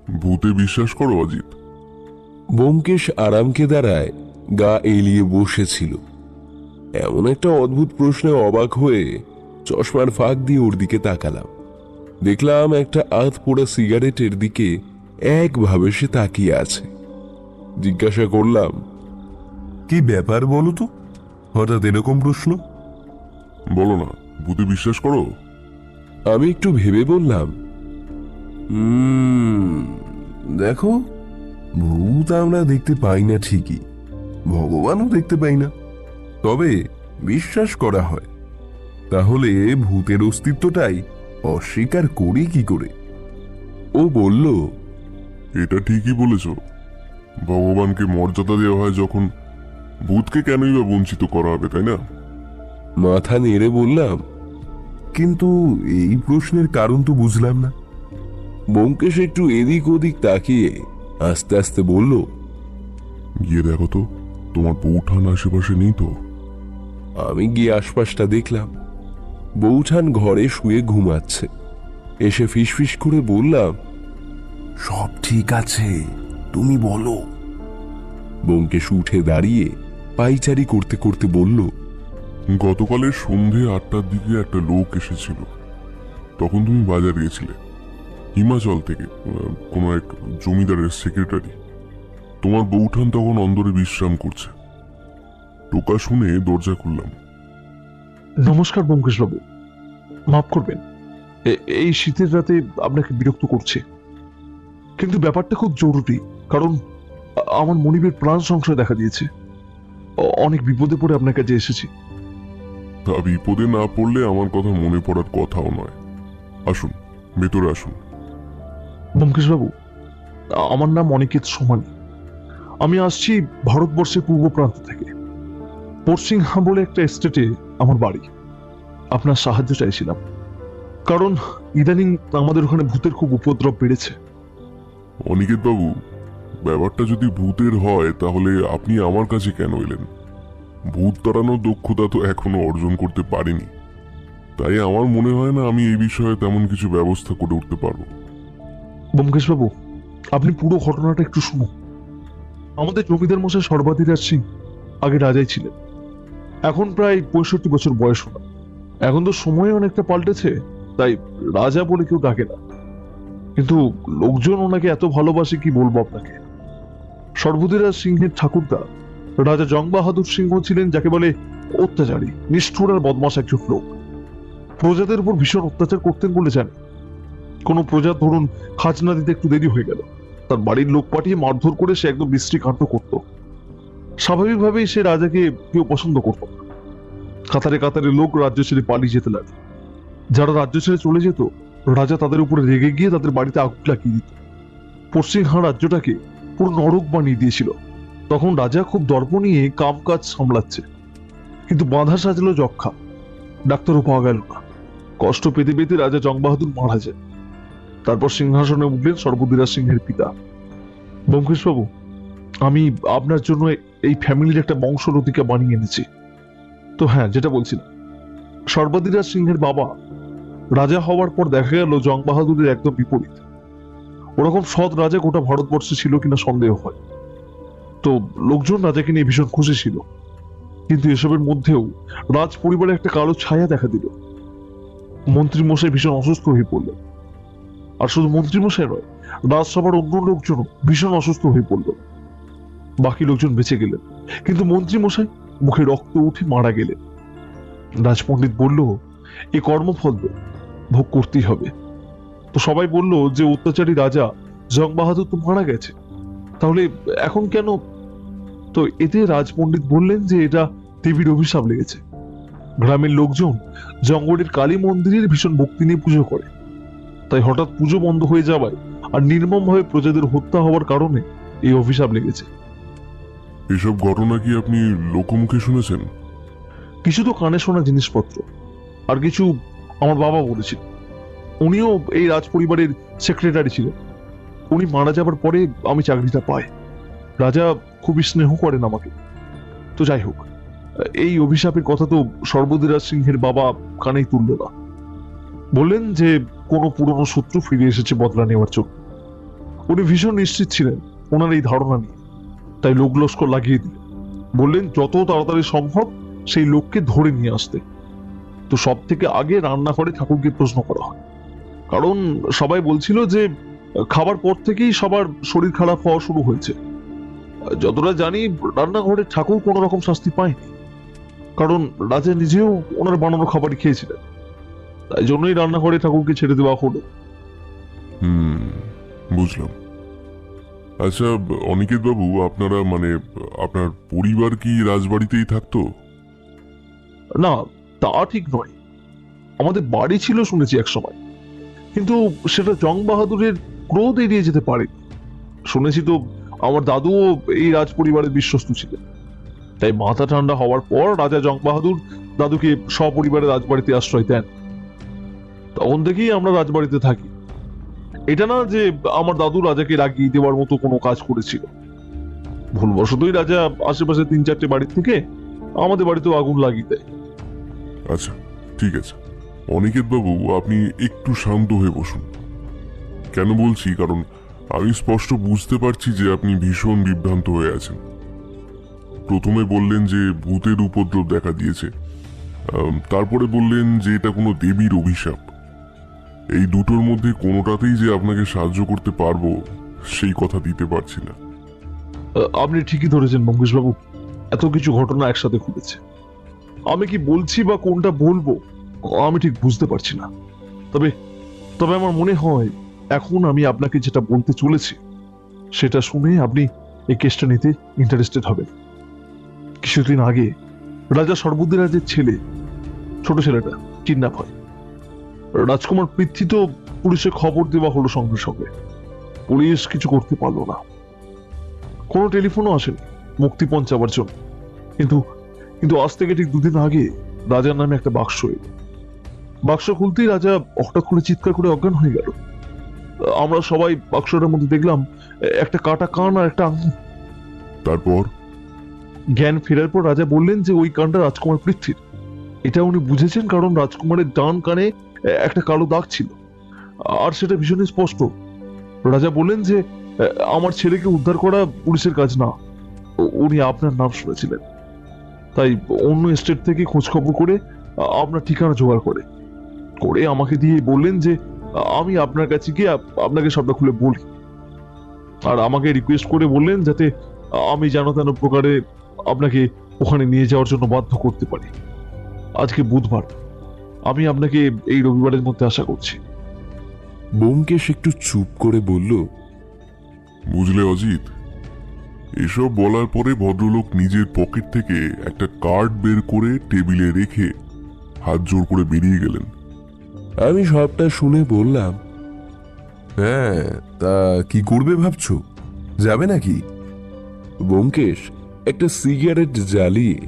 ভূতে বিশ্বাস করো অজিত? ব্যোমকেশ আরামকে দাঁড়ায় গা এলিয়ে বসেছিল। এমন একটা অদ্ভুত প্রশ্নে অবাক হয়ে চশমার ফাঁক দিয়ে ওর দিকে তাকালাম। দেখলাম একটা আধ পোড়া সিগারেটের দিকে একভাবে সে তাকিয়ে আছে। জিজ্ঞাসা করলাম, কি ব্যাপার বলো তো, হঠাৎ এরকম প্রশ্ন? বলো না, ভূতে বিশ্বাস করো? আমি একটু ভেবে বললাম, দেখো, ভূত আমরা দেখতে পাই না ঠিকই, ভগবানও দেখতে পাই না, তবে বিশ্বাস করা হয়। তাহলে ভূতের অস্তিত্বটাই অস্বীকার করি কি করে? ও বলল, এটা ঠিকই বলেছ। ভগবানকে মর্যাদা দেওয়া হয় যখন, ভূতকে কেনই বা বঞ্চিত করা হবে, তাই না? মাথা নেড়ে বললাম, কিন্তু এই প্রশ্নের কারণ তো বুঝলাম না। ব্যোমকেশ একটু এদিক ওদিক তাকিয়ে আস্তে আস্তে বলল, গিয়ে দেখো তো, তোমার বউঠান আশেপাশে নেই তো? আমি গিয়ে আশপাশটা দেখলাম। বউঠান ঘরে শুয়ে ঘুমাচ্ছে। এসে ফিসফিস করে বললাম, সব ঠিক আছে, তুমি বলো। ব্যোমকেশ উঠে দাঁড়িয়ে পাইচারি করতে করতে বলল, গতকালের সন্ধে 8টার দিকে একটা লোক এসেছিল। তখন তুমি বাজার গেছিলে, হিমাচল থেকে কোনো এক জমিদারের সেক্রেটারি। তোমার বউঠান তখন অন্দরে বিশ্রাম করছে। টোকা শুনে দরজা খুললাম। নমস্কার ব্যোমকেশ বাবু, মাফ করবেন এই শীতের রাতে আপনাকে বিরক্ত করছে, কিন্তু ব্যাপারটা খুব জরুরি। কারণ আমার মনিবের প্রাণ সংশয় দেখা দিয়েছে। অনেক বিপদে পড়ে আপনার কাছে এসেছি। তা বিপদে না পড়লে আমার কথা মনে পড়ার কথাও নয়। আসুন, ভেতরে আসুন। ব্যোমকেশ বাবু, আমার নাম অনিকেত সোমানি। আমি আসছি ভারতবর্ষের পূর্ব প্রান্ত থেকে। পরসিংহা বলে একটা এস্টেটে আমার বাড়ি। আপনার সাহায্য চাইছিলাম, কারণ ইদানিং আমাদের ওখানে ভূতের খুব উপদ্রব বেড়েছে। অনিকেত বাবু, ব্যাপারটা যদি ভূতের হয় তাহলে আপনি আমার কাছে কেন এলেন? ভূত তাড়ানোর দক্ষতা তো এখনো অর্জন করতে পারিনি, তাই আমার মনে হয় না আমি এই বিষয়ে তেমন কিছু ব্যবস্থা করে উঠতে পারবো। ব্যোমকেশ বাবু, আপনি পুরো ঘটনাটা একটু শুনুন। আমাদের জমিদার মশাই সর্বাধিরাজ সিং আগে রাজাই ছিলেন। এখন প্রায় 65 বছর বয়স ওনার। এখন তো সময় অনেকটা পাল্টেছে, তাই রাজা বলে কেউ ডাকে না। কিন্তু লোকজন ওনাকে এত ভালোবাসে কি বলবো আপনাকে। সর্বাধিরাজ সিংহের ঠাকুরদা রাজা জং বাহাদুর সিংহ ছিলেন যাকে বলে অত্যাচারী, নিষ্ঠুর আর বদমাশ একজন লোক। প্রজাদের উপর ভীষণ অত্যাচার করতেন বলে জানে। কোনো প্রজা ধরুন খাজনা দিতে একটু দেরি হয়ে গেল, তার বাড়ির লোক পাঠিয়ে মারধর করে সে একদম বিশ্রী কাণ্ড করত। স্বাভাবিকভাবেই সে রাজাকে কেউ পছন্দ করত না। কাতারে কাতারে লোক রাজ্য ছেড়ে পালিয়ে যেতে লাগে। যারা রাজ্য ছেড়ে চলে যেত, রাজা তাদের উপরে রেগে গিয়ে তাদের বাড়িতে আগুন লাগিয়ে দিত। পশ্চিমহা রাজ্যটাকে পুরো নরক বানিয়ে দিয়েছিল। তখন রাজা খুব দর্প নিয়ে কাম কাজ সামলাচ্ছে, কিন্তু বাঁধা সাজলো যক্ষা। ডাক্তারও পাওয়া গেল না। কষ্ট পেতে পেতে রাজা জং বাহাদুর মারা যায়। তারপর সিংহাসনে উঠলেন সর্বদিরাজ সিংহের পিতা। ব্যোমকেশ বাবু, আমি আপনার জন্য এই ফ্যামিলির একটা বংশরতিকা বানিয়ে এনেছি। তো হ্যাঁ, যেটা বলছিলাম, সর্বাধিরাজ সিংহের বাবা রাজা হওয়ার পর দেখা গেল জং বাহাদুরের একদম বিপরীত। ওরকম সৎ রাজা গোটা ভারতবর্ষে ছিল কিনা সন্দেহ হয়। তো লোকজন রাজাকে নিয়ে ভীষণ খুশি ছিল, কিন্তু এসবের মধ্যেও রাজ পরিবারে একটা কালো ছায়া দেখা দিল। মন্ত্রী মশাই ভীষণ অসুস্থ হয়ে পড়লেন। আর শুধু মন্ত্রী মশাই নয়, রাজসভার অন্য লোকজনও ভীষণ অসুস্থ হয়ে পড়ল। বাকি লোকজন বেঁচে গেলেন, কিন্তু মন্ত্রী মশাই মুখে রক্ত উঠে মারা গেলেন। রাজপণ্ডিত বলল, এ কর্মফল ভোগ করতেই হবে। তো সবাই বলল যে অত্যাচারী রাজা জং বাহাদুর তো মারা গেছে, তাহলে এখন কেন? তো এতে রাজপণ্ডিত বললেন যে এটা দেবীর অভিশাপ লেগেছে। গ্রামের লোকজন জঙ্গলের কালী মন্দিরের ভীষণ ভক্তি নিয়ে পুজো করে, তাই হঠাৎ পুজো বন্ধ হয়ে যাওয়ায় আর নির্মমভাবে প্রজাদের হত্যা হওয়ার কারণে এই অভিশাপ লেগেছে। এসব ঘটনা কি আপনি লোকমুখে শুনেছেন? কিছু তো কানে শোনা জিনিসপত্র, আর কিছু আমার বাবা বলেছিল। উনিও এই রাজ পরিবারের সেক্রেটারি ছিলেন। উনি মারা যাবার পরে আমি চাকরিটা পাই। রাজা খুবই স্নেহ করেন আমাকে। তো যাই হোক, এই অভিশাপের কথা তো সর্বদিরাজ সিংহের বাবা কানেই তুলল না। বললেন যে কোনো পুরনো শত্রু ফিরে এসেছে বদলা নেওয়ার জন্য। উনি ভীষণ নিশ্চিত ছিলেন ওনার এই ধারণা নিয়ে, তাই লোক লস্কর লাগিয়ে দিলেন। বললেন যত তাড়াতাড়ি সম্ভব সেই লোককে ধরে নিয়ে আসতে। তো সব থেকে আগে রান্নাঘরে ঠাকুরকে প্রশ্ন করা হয়, কারণ সবাই বলছিল যে খাবার পর থেকেই সবার শরীর খারাপ হওয়া শুরু হয়েছে। যতটা জানি রান্নাঘরে ঠাকুর কোনো রকম শাস্তি পায়নি, কারণ রাজা নিজেও ওনার বানানো খাবারই খেয়েছিলেন। তাই জন্যই রান্নাঘরে ঠাকুরকে ছেড়ে দেওয়া হলো। বুঝলাম। আচ্ছা অনিকেত বাবু, আপনারা মানে আপনার পরিবার কি রাজবাড়িতেই থাকতো? না, তা ঠিক নয়। আমাদের বাড়ি ছিল শুনেছি এক সময়, কিন্তু সেটা জং বাহাদুরের ক্রোধ এড়িয়ে যেতে পারে। শুনেছি তো আমার দাদুও এই রাজ পরিবারের বিশ্বস্ত ছিলেন। তাই মাথা ঠান্ডা হওয়ার পর রাজা জং বাহাদুর দাদুকে সপরিবারে রাজবাড়িতে আশ্রয় দেন। তখন থেকেই আমরা রাজবাড়িতে থাকি। এটা না যে আমার দাদু রাজাকে রাগিয়ে দেওয়ার মতো কোনো কাজ করেছিল। ভুলবশতই রাজা আশেপাশে 3-4টে বাড়ির থেকে আমাদের বাড়িতেও আগুন লাগিয়ে দেয়। আচ্ছা ঠিক আছে অনিকেত বাবু, আপনি একটু শান্ত হয়ে বসুন। কেন বলছি, কারণ আমি স্পষ্ট বুঝতে পারছি যে আপনি ভীষণ বিভ্রান্ত হয়ে আছেন। প্রথমে বললেন যে ভূতের উপদ্রব দেখা দিয়েছে, তারপরে বললেন যে এটা কোনো দেবীর অভিশাপ। এই দুটোর মধ্যে কোনোটাতেই যে আপনাকে সাহায্য করতে পারবো সেই কথা দিতে পারছি না। আপনি ঠিকই ধরেছেন মঙ্গেশ বাবু, এত কিছু ঘটনা একসাথে ঘটেছে। আমি কি বলছি বা কোনটা বলবো আমি ঠিক বুঝতে পারছি না। তবে তবে আমার মনে হয় এখন আমি আপনাকে যেটা বলতে চলেছি সেটা শুনে আপনি এই কেসটা নিতে ইন্টারেস্টেড হবেন। কিছুদিন আগে রাজা সর্বদিরাজের ছেলে, ছোট ছেলেটা কিডন্যাপ হয়। রাজকুমার পৃথ্বী তো পুলিশে খবর দেওয়া হলো সঙ্গে সঙ্গে। পুলিশ কিছু করতে পারলো না, কোনো টেলিফোনও আসেনি মুক্তিপণ চাওয়ার জন্য। কিন্তু কিন্তু আজ থেকে ঠিক 2 দিন আগে রাজার নামে একটা বাক্স এলো। বাক্স খুলতেই রাজা হঠাৎ করে চিৎকার করে অজ্ঞান হয়ে গেল। আমরা সবাই বাক্সটার মধ্যে দেখলাম একটা কাটা কান আর একটা আঙুল। তারপর জ্ঞান ফেরার পর রাজা বললেন যে ওই কানটা রাজকুমার পৃথ্বীর। এটা উনি বুঝেছেন কারণ রাজকুমারের ডান কানে একটা কালো দাগ ছিল, আর সেটা ভীষণ স্পষ্ট। রাজা বললেন যে আমার ছেলেকে উদ্ধার করা পুলিশের কাজ না, উনি আপনার নাম শুনেছিলেন। তাই অন্য স্টেট থেকে খোঁজ খবর করে আপনার ঠিকানা জোগাড় করে আমাকে দিয়ে বললেন যে আমি আপনার কাছে গিয়ে আপনাকে সবটা খুলে বলি। আর আমাকে রিকোয়েস্ট করে বললেন যাতে আমি যেন তেন প্রকারে আপনাকে ওখানে নিয়ে যাওয়ার জন্য বাধ্য করতে পারি। আজকে বুধবার, আমি আপনাকে এই রবিবারের মধ্যে আশা করছি। ব্যোমকেশ একটু চুপ করে বলল, বুঝলে অজিত, এসব বলার পরে ভদ্রলোক নিজের পকেট থেকে একটা কার্ড বের করে টেবিলে রেখে হাত জোর করে বেরিয়ে গেলেন। আমি সবটা শুনে বললাম, হ্যাঁ, তা কি করবে ভাবছো? যাবে নাকি? ব্যোমকেশ একটা সিগারেট জ্বালিয়ে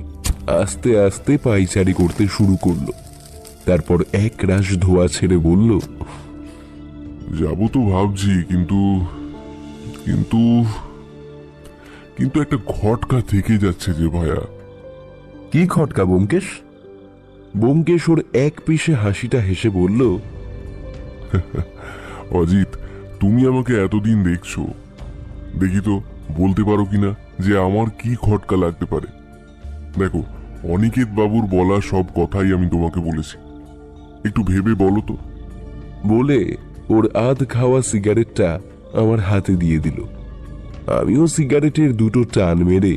আস্তে আস্তে পায়চারি করতে শুরু করলো। তারপর এক রাশ ধোঁয়া ছেড়ে বলল, যাবো তো ভাবছি, কিন্তু কিন্তু কিন্তু একটা খটকা থেকে যাচ্ছে যে ভায়া। কি খটকা ব্যোমকেশ? ব্যোমকেশ ওর এক পিষে হাসিটা হেসে বলল, অজিত, তুমি আমাকে এতদিন দেখছো, দেখি তো বলতে পারো কিনা যে আমার কি খটকা লাগতে পারে। দেখো, অনিকেত বাবুর বলা সব কথাই আমি তোমাকে বলেছি, একটু ভেবে বলো তো। বলে ওর আধ খাওয়া সিগারেটটা আমার হাতে দিয়ে দিল। আমিও সিগারেটের দুটো টান মেরে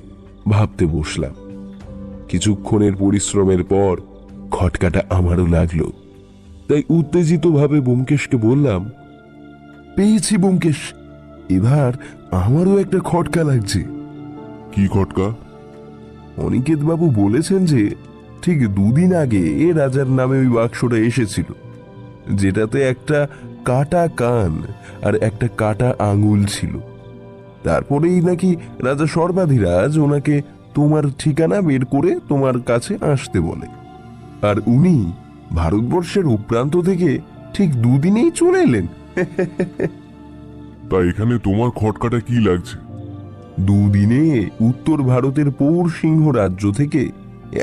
ভাবতে বসলাম। কিছুক্ষণের পরিশ্রমের পর খটকাটা আমারও লাগলো। তাই উত্তেজিত ভাবে ব্যোমকেশকে বললাম, পেয়েছি ব্যোমকেশ, এবার আমারও একটা খটকা লাগছে। কি খটকা? অনিকেত বাবু বলেছেন যে ঠিক 2 দিন আগে রাজার নামে ওই বাক্সটা এসেছিল, যেটাতে একটা কাটা কান আর একটা কাটা আঙুল ছিল। তারপরেই নাকি রাজা সর্বাধিরাজ ওনাকে তোমার ঠিকানা বের করে তোমার কাছে আসতে বলে, আর উনি ভারতবর্ষের উপপ্রান্ত থেকে ঠিক 2 দিনেই চলে এলেন। তা এখানে তোমার খটকাটা কি লাগছে? 2 দিনে উত্তর ভারতের পৌর সিংহ রাজ্য থেকে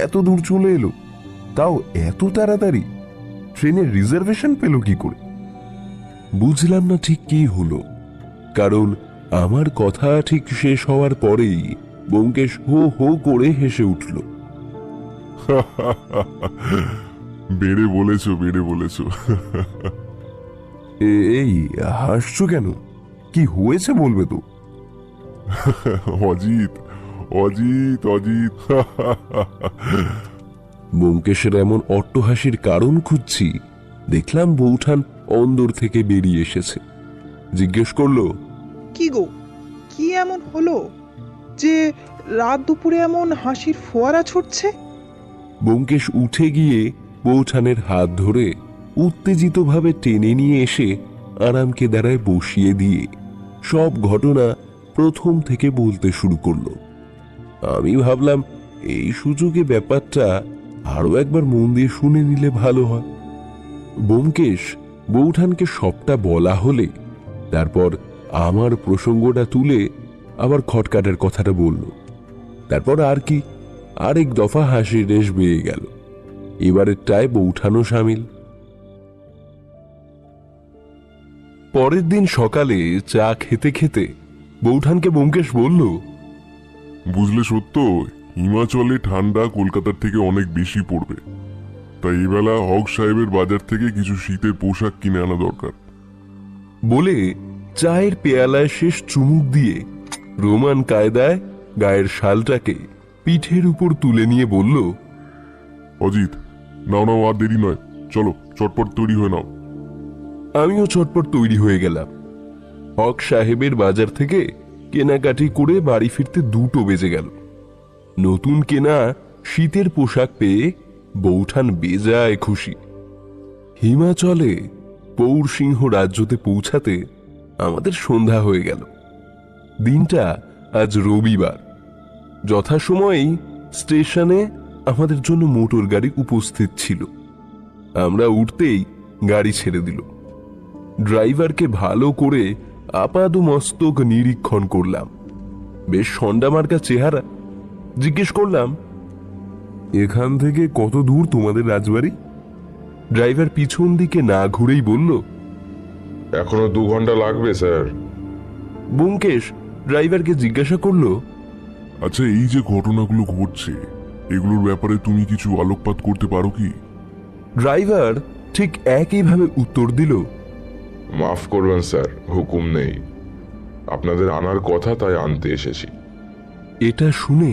এত দূর চলে এলো, তাও এত তাড়াতাড়ি। ট্রেনের রিজার্ভেশন পেল কি করে? বুঝলাম না ঠিক কি হলো। কারণ আমার কথা ঠিক শেষ হওয়ার পরেই ব্যোমকেশ হো হো করে হেসে উঠল। বেড়ে বলেছো, বেড়ে বলেছো। এই হাসছো কেন? কি হয়েছে বলবে তো? অজিত, অজিত, অজিত। ব্যোমকেশের এমন অট্টহাসির কারণ খুঁজছি, দেখলাম বৌঠান অন্দর থেকে বেরিয়ে এসেছে। জিজ্ঞেস করলো, কি গো, কি এমন হলো যে রাত দুপুরে এমন হাসির ফোয়ারা ছুটছে? ব্যোমকেশ উঠে গিয়ে বৌঠানের হাত ধরে উত্তেজিতভাবে টেনে নিয়ে এসে আরামকে দাঁড়ায় বসিয়ে দিয়ে সব ঘটনা প্রথম থেকে বলতে শুরু করলো। আমি ভাবলাম এই সুযোগে ব্যাপারটা আরো একবার মন দিয়ে শুনে নিলে ভালো হয়। ব্যোমকেশ বৌঠানকে সবটা বলা হলে তারপর আমার প্রসঙ্গটা তুলে আবার খটকাটার কথাটা বলল। তারপর আর কি, আরেক দফা হাসির রেশ বেয়ে গেল। এবারেরটায় বৌঠানও সামিল। পরের দিন সকালে চা খেতে খেতে বৌঠানকে ব্যোমকেশ বলল, বুঝলে সত্য, হিমাচলে ঠান্ডা কলকাতার থেকে অনেক বেশি পড়বে, তাই এবেলা হক সাহেবের বাজার থেকে কিছু শীতের পোশাক কিনে আনা দরকার। বলে চায়ের পেয়ালায় শেষ চুমুক দিয়ে রোমান কায়দায় গায়ের শালটাকে পিঠের উপর তুলে নিয়ে বলল, অজিত, নাও নাও, আর দেরি নয়, চলো চটপট তৈরি হয়ে নাও। আমিও চটপট তৈরি হয়ে গেলাম। হক সাহেবের বাজার থেকে কেনাকাটি করে বাড়ি ফিরতে 2টো বেজে গেল। নতুন কেনা শীতের পোশাক পেয়ে বৌঠান বেজায় খুশি। হিমাচলে পৌরসিংহ রাজ্যতে পৌঁছাতে আমাদের সন্ধ্যা হয়ে গেল। দিনটা আজ রবিবার। যথাসময়েই স্টেশনে আমাদের জন্য মোটর গাড়ি উপস্থিত ছিল। আমরা উঠতেই গাড়ি ছেড়ে দিল। ড্রাইভারকে ভালো করে আপাদমস্তক নিরীক্ষণ করলাম। বেশ সন্ডামার্কা চেহারা। জিজ্ঞেস করলাম, এখান থেকে কত দূর তোমাদের রাজবাড়ি? ড্রাইভার পিছন দিকে না ঘুরেই বলল, এখনো 2 ঘন্টা লাগবে স্যার। ব্যোমকেশ ড্রাইভারকে জিজ্ঞাসা করলো, আচ্ছা, এই যে ঘটনাগুলো ঘটছে, এগুলোর ব্যাপারে তুমি কিছু আলোকপাত করতে পারো কি? ড্রাইভার ঠিক একইভাবে উত্তর দিল, মাফ করবেন স্যার, হুকুম নেই। আপনাদের আনার কথা, তাই আনতে এসেছি। এটা শুনে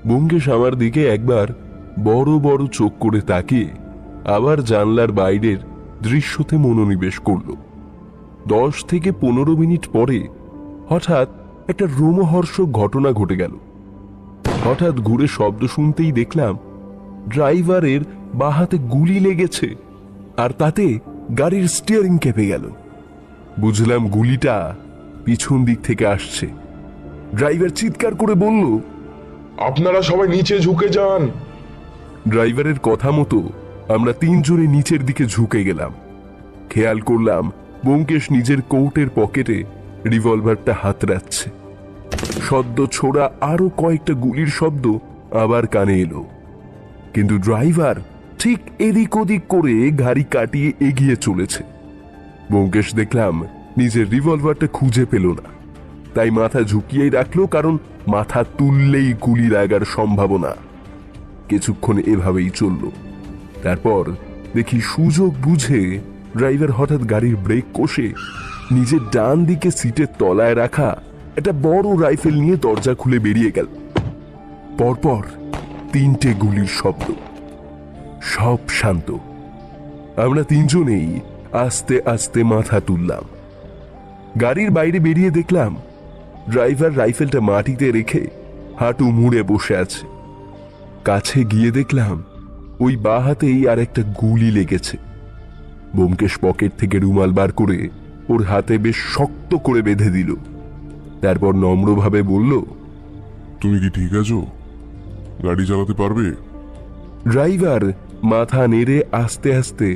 ব্যোমকেশ আমার দিকে একবার বড় বড় চোখ করে তাকিয়ে আবার জানলার বাইরের দৃশ্যতে মনোনিবেশ করল। 10 থেকে 15 মিনিট পরে হঠাৎ একটা রোমহর্ষক ঘটনা ঘটে গেল। হঠাৎ ঘুরে শব্দ শুনতেই দেখলাম ড্রাইভারের বাঁ হাতে গুলি লেগেছে, আর তাতে গাড়ির স্টিয়ারিং কেঁপে গেল। বুঝলাম গুলিটা পিছন দিক থেকে আসছে। ড্রাইভার চিৎকার করে বলল, আপনারা সবাই নিচে ঝুঁকে যান। ড্রাইভারের কথা মতো আমরা 3 জনে নিচের দিকে ঝুঁকে গেলাম। খেয়াল করলাম ব্যোমকেশ নিজের কোটের পকেটে রিভলভারটা হাতড়াচ্ছে। সদ্য ছোড়া আরো কয়েকটা গুলির শব্দ আবার কানে এলো, কিন্তু ড্রাইভার ঠিক এদিক ওদিক করে গাড়ি কাটিয়ে এগিয়ে চলেছে। ব্যোমকেশ দেখলাম নিজের রিভলভারটা খুঁজে পেল না, তাই মাথা ঝুঁকিয়েই রাখলো, কারণ মাথা তুললেই গুলি লাগার সম্ভাবনা। কিছুক্ষণ এভাবেই চলল। তারপর দেখি সুযোগ বুঝে ড্রাইভার হঠাৎ গাড়ির ব্রেক কষে নিজের ডান দিকে সিটের তলায় রাখা একটা বড় রাইফেল নিয়ে দরজা খুলে বেরিয়ে গেল। পরপর 3টে গুলির শব্দ। সব শান্ত। আমরা 3 জনেই আস্তে আস্তে মাথা তুললাম। গাড়ির বাইরে বেরিয়ে দেখলাম ড্রাইভার রাইফেলটা মাটিতে রেখে হাঁটু মুড়ে বসে আছে। কাছে গিয়ে দেখলাম ওই বাঁ হাতেই আর একটা গুলি লেগেছে। ব্যোমকেশ পকেট থেকে রুমাল বার করে ওর হাতে বেশ শক্ত করে বেঁধে দিল। তারপর নম্রভাবে বলল, তুমি কি ঠিক আছো? গাড়ি চালাতে পারবে? ড্রাইভার মাথা নেড়ে আস্তে আস্তে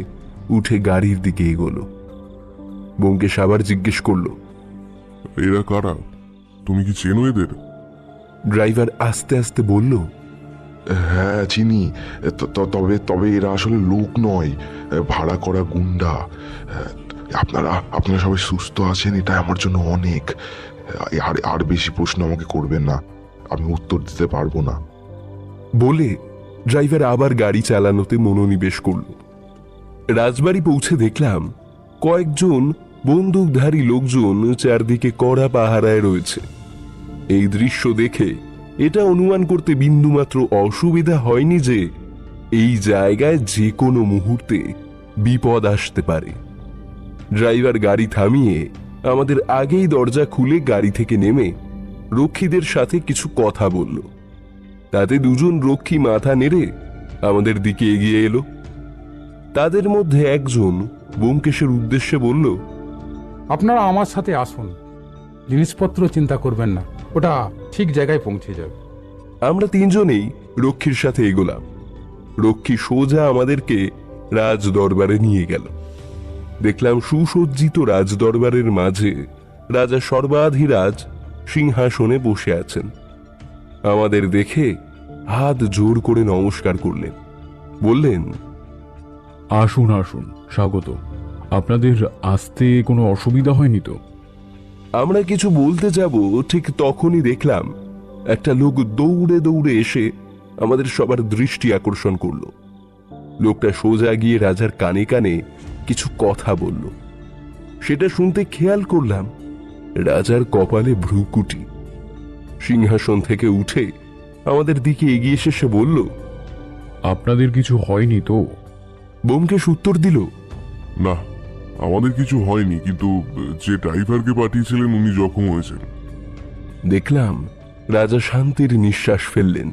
উঠে গাড়ির দিকে এগোলো। ব্যোমকেশ আবার জিজ্ঞেস করলো, এরা কারা? তুমি কি চেনো এদের? ড্রাইভার আস্তে আস্তে বলল, হ্যাঁ চিনি, তবে তবে এরা আসলে লোক নয়, ভাড়া করা গুন্ডা। আপনারা সবাই সুস্থ আছেন, এটা আমার জন্য অনেক। আর আর বেশি প্রশ্ন আমাকে করবেন না, আমি উত্তর দিতে পারবো না। বলে ড্রাইভার আবার গাড়ি চালানোতে মনোনিবেশ করল। রাজবাড়ি পৌঁছে দেখলাম কয়েকজন বন্দুকধারী লোকজন চারদিকে কড়া পাহারায় রয়েছে। এই দৃশ্য দেখে এটা অনুমান করতে বিন্দুমাত্র অসুবিধা হয়নি যে এই জায়গায় যে কোনো মুহূর্তে বিপদ আসতে পারে। ড্রাইভার গাড়ি থামিয়ে আমাদের আগেই দরজা খুলে গাড়ি থেকে নেমে রক্ষীদের সাথে কিছু কথা বলল। তাতে দুজন রক্ষী মাথা নেড়ে আমাদের দিকে এগিয়ে এলো। তাদের মধ্যে একজন ব্যোমকেশের উদ্দেশ্যে বলল, আপনারা আমার সাথে আসুন, জিনিসপত্র চিন্তা করবেন না, ওটা ঠিক জায়গায় পৌঁছে যাবে। আমরা তিনজনেই রক্ষীর সাথে এগোলাম। রক্ষী সোজা আমাদেরকে রাজ দরবারে নিয়ে গেল। দেখলাম সুসজ্জিত রাজ দরবারের মাঝে রাজা সর্বাধিরাজ সিংহাসনে বসে আছেন। আমাদের দেখে হাত জোর করে নমস্কার করলেন, বললেন, আসুন আসুন, স্বাগত। আপনাদের আসতে কোনো অসুবিধা হয়নি তো? আমরা কিছু বলতে যাব, ঠিক তখনই দেখলাম একটা লোক দৌড়ে দৌড়ে এসে আমাদের সবার দৃষ্টি আকর্ষণ করল। লোকটা সোজা গিয়ে রাজার কানে কানে কিছু কথা বলল। সেটা শুনতে খেয়াল করলাম রাজার কপালে ভ্রুকুটি। সিংহাসন থেকে উঠে আমাদের দিকে এগিয়ে এসে সে বলল, আপনাদের কিছু হয়নি তো? ব্যোমকেশ উত্তর দিল, না, আমাদের কিছু হয়নি, কিন্তু যে ড্রাইভারকে পাঠিয়েছিলেন উনি জখম হয়েছেন। দেখলাম রাজা শান্তির নিঃশ্বাস ফেললেন।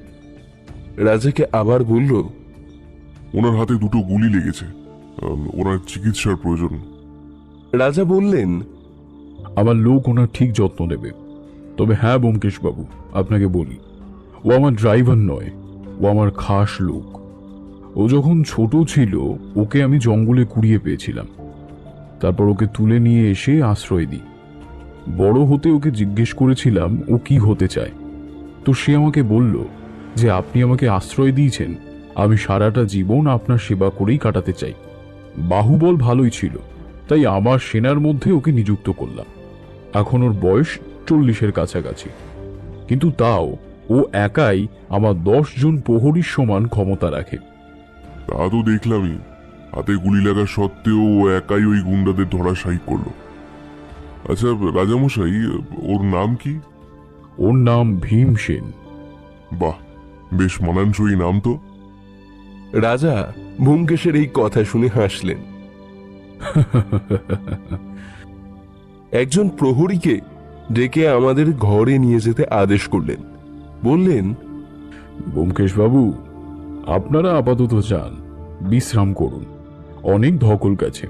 রাজাকে আবার বলল, ওনার হাতে দুটো গুলি লেগেছে, ওনার চিকিৎসার প্রয়োজন। রাজা বললেন, আমার লোক ওনার ঠিক যত্ন নেবে। তবে হ্যাঁ ব্যোমকেশ বাবু, আপনাকে বলি, ও আমার ড্রাইভার নয়, ও আমার খাস লোক। ও যখন ছোট ছিল ওকে আমি জঙ্গলে কুড়িয়ে পেয়েছিলাম। তারপর ওকে তুলে নিয়ে এসে আশ্রয় দিই। বড় হতে ওকে জিজ্ঞেস করেছিলাম ও কি হতে চায়। তো সে আমাকে বলল যে আপনি আমাকে আশ্রয় দিয়েছেন, আমি সারাটা জীবন আপনার সেবা করেই কাটাতে চাই। বাহুবল ভালোই ছিল, তাই আমার সেনার মধ্যে ওকে নিযুক্ত করলাম। এখন ওর বয়স 40-এর কাছাকাছি, কিন্তু তাও ও একাই আমার 10 জন প্রহরীর সমান ক্ষমতা রাখে। তা তো দেখলামই, হাতে গুলি লাগা সত্ত্বেও ও একাই ওই গুন্ডাদের ধরাশায়ী করলো। আচ্ছা রাজামশাই, ওর নাম কি? ওর নাম ভীমসেন। বাহ, বেশ মানানসই নাম তো। রাজা ব্যোমকেশের এই কথা শুনে হাসলেন। একজন প্রহরীকে ডেকে আমাদের ঘরে নিয়ে যেতে আদেশ করলেন। বললেন, ব্যোমকেশ বাবু, আপনারা আপাতত যান, বিশ্রাম করুন। অনেক ধকল গেছে,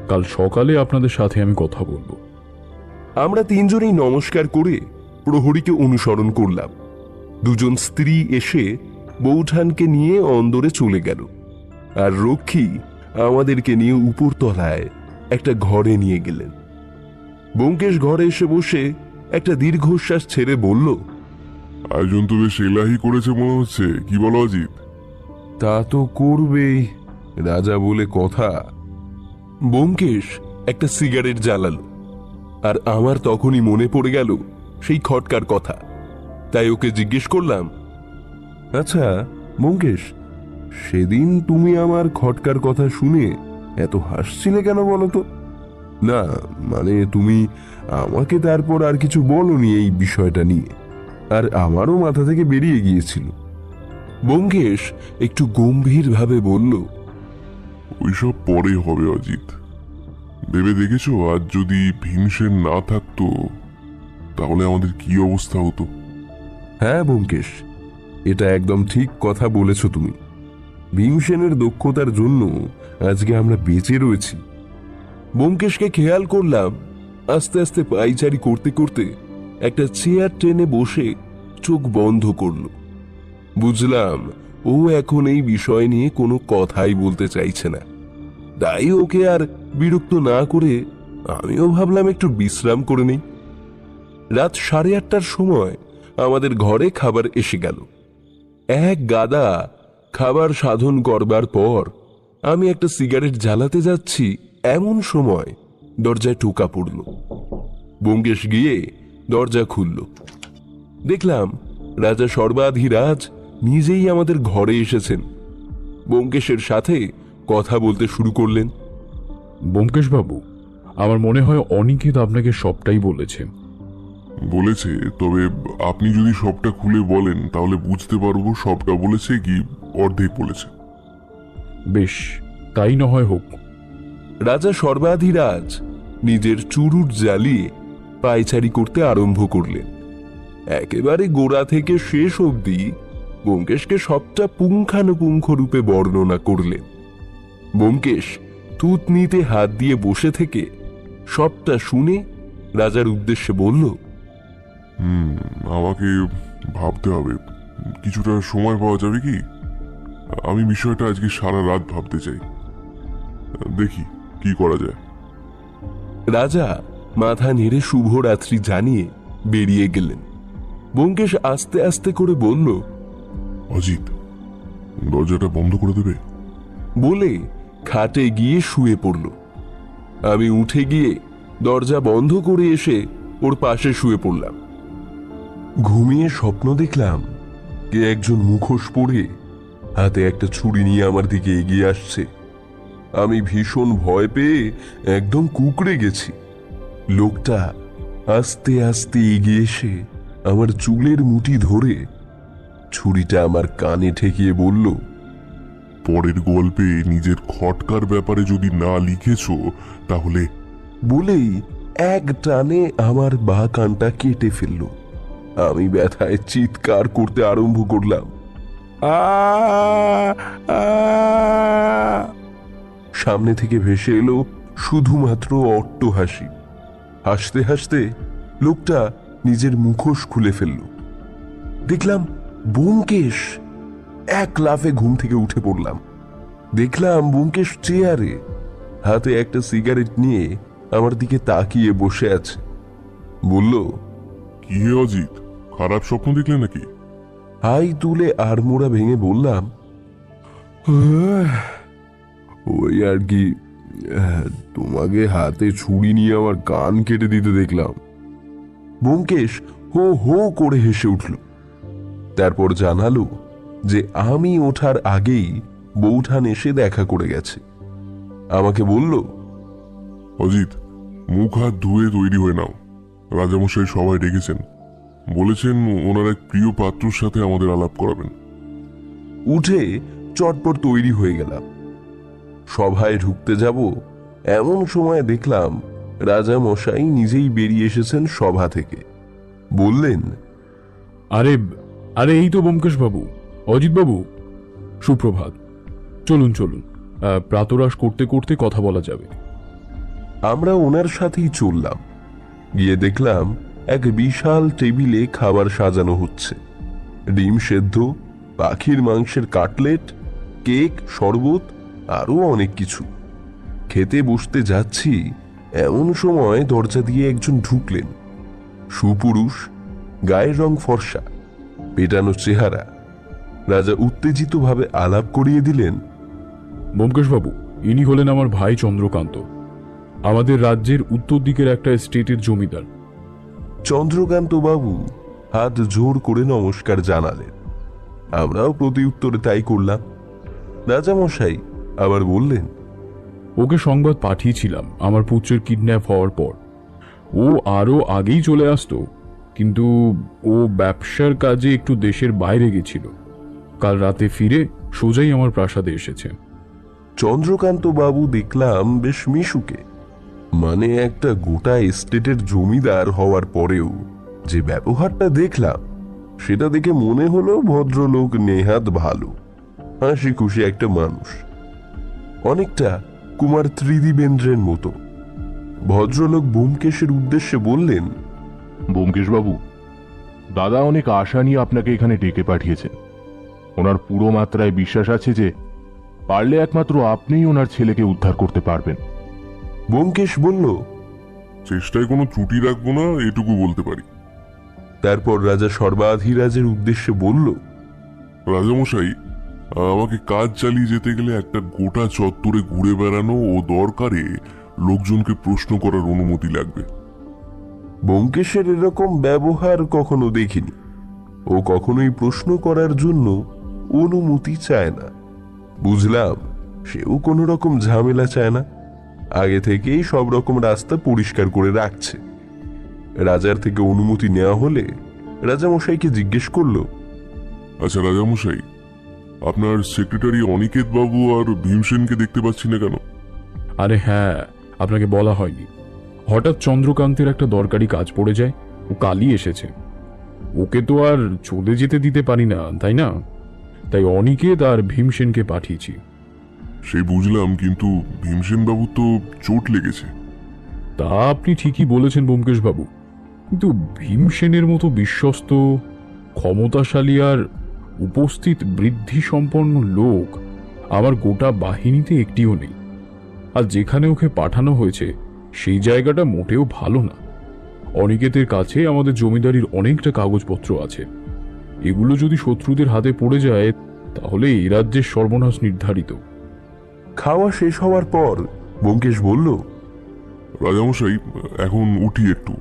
কাল সকালে আপনাদের সাথে আমি কথা বলবো। আমরা তিনজনেই নমস্কার করে প্রহরীকে অনুসরণ করলাম। দুজন স্ত্রী এসে বৌঠানকে নিয়ে অন্দরে চলে গেল, আর রক্ষী আমাদেরকে নিয়ে উপরতলায় একটা ঘরে নিয়ে গেলেন। ব্যোমকেশ ঘরে এসে বসে একটা দীর্ঘশ্বাস ছেড়ে বলল, আয়োজন তো বেশ এলাহি করেছে মনে হচ্ছে, কি বলো অজিত? তা তো করবেই, রাজা বলে কথা। ব্যোমকেশ একটা সিগারেট জ্বালালো, আর আমার তখনই মনে পড়ে গেল সেই খটকার কথা। তাই ওকে জিজ্ঞেস করলাম, আচ্ছা ব্যোমকেশ, সেদিন তুমি আমার খটকার কথা শুনে এত হাসছিলে কেন বলো তো? না মানে তুমি আমাকে তারপর আর কিছু বলনি এই বিষয়টা নিয়ে, আর আমারও মাথা থেকে বেরিয়ে গিয়েছিল। ব্যোমকেশ একটু গম্ভীরভাবে বলল, ওইসব পরে হবে অজিত। ভেবে দেখেছো, আজ যদি ভীমসেন না থাকতো তাহলে আমাদের কি অবস্থা হতো? হ্যাঁ ব্যোমকেশ, এটা একদম ঠিক কথা বলেছ তুমি। ভীমসেনের দক্ষতার জন্য আজকে আমরা বেঁচে রয়েছি। ব্যোমকেশকে খেয়াল করলাম আস্তে আস্তে পায়চারি করতে করতে একটা চেয়ার টেনে বসে চোখ বন্ধ করল। বুঝলাম ও এখন এই বিষয় নিয়ে কোনো কথাই বলতে চাইছে না। তাই ওকে আর বিরক্ত না করে আমিও ভাবলাম একটু বিশ্রাম করে নেই। রাত 8:30টার সময় আমাদের ঘরে খাবার এসে গেল। এক গাদা খাবার সাধন করবার পর আমি একটা সিগারেট জ্বালাতে যাচ্ছি, এমন সময় দরজায় টোকা পড়ল। ব্যোমকেশ গিয়ে দরজা খুলল। দেখলাম রাজা সর্বাধিরাজ নিজেই আমাদের ঘরে এসেছেন। ব্যোমকেশের সাথে কথা বলতে শুরু করলেন। ব্যোমকেশ বাবু, আমার মনে হয় অনিকেত আপনাকে সবটাই বলেছে। বলেছে, তবে আপনি যদি সবটা খুলে বলেন তাহলে বুঝতে পারবো সবটা বলেছে কি অর্ধেক বলেছে। বেশ, তাই না হয় হোক। রাজা সর্বাধিরাজ নিজের চুরুট জ্বালিয়ে পায়চারি করতে আরম্ভ করলেন। একেবারে গোড়া থেকে শেষ অবধি ব্যোমকেশকে সবটা পুঙ্খানুপুঙ্খ রূপে বর্ণনা করলেন। ব্যোমকেশ থুতনিতে হাত দিয়ে বসে থেকে সবটা শুনে রাজার উদ্দেশ্যে বলল, আমাকে ভাবতে হবে। কিছুটা সময় পাওয়া যাবে কি? আমি বিষয়টা আজকে সারা রাত ভাবতে চাই। দেখি কি করা যায়। রাজা মাথা নেড়ে শুভরাত্রি জানিয়ে বেরিয়ে গেলেন। ব্যোমকেশ আস্তে আস্তে করে বলল, অজিত, দরজাটা বন্ধ করে দেবে? বলে খাটে গিয়ে শুয়ে পড়ল। আমি উঠে গিয়ে দরজা বন্ধ করে এসে ওর পাশে শুয়ে পড়লাম। ঘুমিয়ে স্বপ্ন দেখলাম কে একজন মুখোশ পরে হাতে একটা ছুরি নিয়ে আমার দিকে এগিয়ে আসছে। আমি ভীষণ ভয় পেয়ে একদম কুঁকড়ে গেছি। লোকটা আস্তে আস্তে এগিয়ে এসে আমার চুলের মুঠি ধরে ছুরিটা আমার কানে ঠেকিয়ে বলল, পরের গল্পে নিজের খটকার ব্যাপারে যদি না লিখেছো তাহলে। বলেই এক টানে আমার বাঁ কানটা কেটে ফেলল। আমি ব্যথায় চিৎকার করতে আরম্ভ করলাম। সামনে থেকে ভেসে এলো শুধুমাত্র অট্টহাসি। হাসতে হাসতে লোকটা নিজের মুখোশ খুলে ফেলল। দেখলাম ব্যোমকেশ। এক লাফে ঘুম থেকে উঠে পড়লাম। দেখলাম ব্যোমকেশ চেয়ারে হাতে একটা সিগারেট নিয়ে আমার দিকে তাকিয়ে বসে আছে। বলল, কি হে অজিত, খারাপ স্বপ্ন দেখলে নাকি? হাই তুলে আড়মোড়া ভেঙে বললাম, ওই আর কি, তোমাকে হাতে ছুরি নিয়ে আমার কান কেটে দিতে দেখলাম। ব্যোমকেশ হো হো করে হেসে উঠল। তারপর জানালো যে আমি ওঠার আগেই বৌঠান এসে দেখা করে গেছে। আমাকে বলল, অজিত, মুখ হাত ধুয়ে তৈরি হয়ে নাও। রাজামশাই সবাই ডেকেছেন, বলেছেন ওনার এক প্রিয় পাত্রর সাথে আমাদের আলাপ করাবেন। উঠে চটপট তৈরি হয়ে গেলাম। সভায় ঢুকতে যাব এমন সময় দেখলাম রাজা মশাই নিজেই বেরিয়ে এসেছেন সভা থেকে। বললেন, আরে আরে এই তো ব্যোমকেশ বাবু, অজিত বাবু, সুপ্রভাত। চলুন চলুন, প্রাতরাশ করতে করতে কথা বলা যাবে। আমরা ওনার সাথেই চললাম। গিয়ে দেখলাম এক বিশাল টেবিলে খাবার সাজানো হচ্ছে। ডিম সেদ্ধ, পাখির মাংসের কাটলেট, কেক, শরবত, আরো অনেক কিছু। খেতে বসতে যাচ্ছি এমন সময় দরজা দিয়ে একজন ঢুকলেন। সুপুরুষ, গায়ের রং ফর্সা, পেটানো চেহারা। রাজা উত্তেজিতভাবে আলাপ করিয়ে দিলেন, ব্যোমকেশ বাবু, ইনি হলেন আমার ভাই চন্দ্রকান্ত, আমাদের রাজ্যের উত্তর দিকের একটা স্টেটের জমিদার। চন্দ্রকান্ত বাবু হাত জোর করে নমস্কার জানালেন। আমরাও প্রতি উত্তরে তাই করলাম। রাজামশাই আবার বললেন, ওকে সংবাদ পাঠিয়েছিলাম আমার পুত্রের কিডন্যাপ হওয়ার পর। ও আরো আগেই চলে আসতো, কিন্তু ও ব্যবসার কাজে একটু দেশের বাইরে গেছিল। কাল রাতে ফিরে সোজাই আমার প্রাসাদে এসেছে। চন্দ্রকান্ত বাবু দেখলাম বেশ মিশুকে। মানে একটা গোটা এস্টেটের জমিদার হওয়ার পরেও যে ব্যবহারটা দেখলাম সেটা দেখে মনে হলো ভদ্রলোক নেহাত ভালো, হাসি খুশি একটা মানুষ। অনেকটা কুমার ত্রিদিবেন্দ্রের মতো। ভদ্রলোক ব্যোমকেশের উদ্দেশ্যে বললেন, ব্যোমকেশবাবু, দাদা অনেক আশা নিয়ে আপনাকে এখানে ডেকে পাঠিয়েছেন। ওনার পুরো মাত্রায় বিশ্বাস আছে যে পারলে একমাত্র আপনিই ওনার ছেলেকে উদ্ধার করতে পারবেন। ব্যোমকেশ বলল, চেষ্টায় কোনো ত্রুটি রাখবো না, এটুকু বলতে পারি। তারপর রাজা সর্বাধিরাজের উদ্দেশ্যে বলল, রাজামশাই, আমাকে কাজ চালিয়ে যেতে গেলে একটা গোটা চত্বরে ঘুরে বেড়ানো ও দরকারে লোকজনকে প্রশ্ন করার অনুমতি লাগবে। ব্যোমকেশের এরকম ব্যবহার কখনো দেখিনি। ও কখনোই প্রশ্ন করার জন্য অনুমতি চায় না। বুঝলাম সেও কোনো রকম ঝামেলা চায় না, আগে থেকেই সব রকম রাস্তা পরিষ্কার করে রাখছে। রাজার থেকে অনুমতি নেওয়া হলে রাজামশাইকে জিজ্ঞেস করলো, আচ্ছা রাজামশাই, আপনার সেক্রেটারি অনিকেত বাবু আর ভীমসেনকে দেখতে পাচ্ছি না কেন? আরে হ্যাঁ, আপনাকে বলা হয়নি। হঠাৎ চন্দ্রকান্তের একটা দরকারি কাজ পড়ে যায়, ও কালই এসেছে। ওকে তো আর চলে যেতে দিতে পারি না, তাই না? তাই অনিকেত আর ভীমসেনকে পাঠিয়েছি। সেই বুঝলাম, কিন্তু ভীমসেন বাবু তো চোট লেগেছে। তা আপনি ঠিকই বলেছেন ব্যোমকেশ বাবু, কিন্তু ভীমসেনের মতো বিশ্বস্ত, ক্ষমতাশালী আর উপস্থিত বৃদ্ধি সম্পন্ন লোক আমার গোটা বাহিনীতে একটিও নেই। আর যেখানে ওকে পাঠানো হয়েছে সেই জায়গাটা মোটেও ভালো না। অনিকেতের কাছে আমাদের জমিদারির অনেকটা কাগজপত্র আছে। এগুলো যদি শত্রুদের হাতে পড়ে যায় তাহলে এই রাজ্যের সর্বনাশ নির্ধারিত। খাওয়া শেষ হওয়ার পর ব্যোমকেশ বলল, রাজামশাই, এখন উঠি একটু,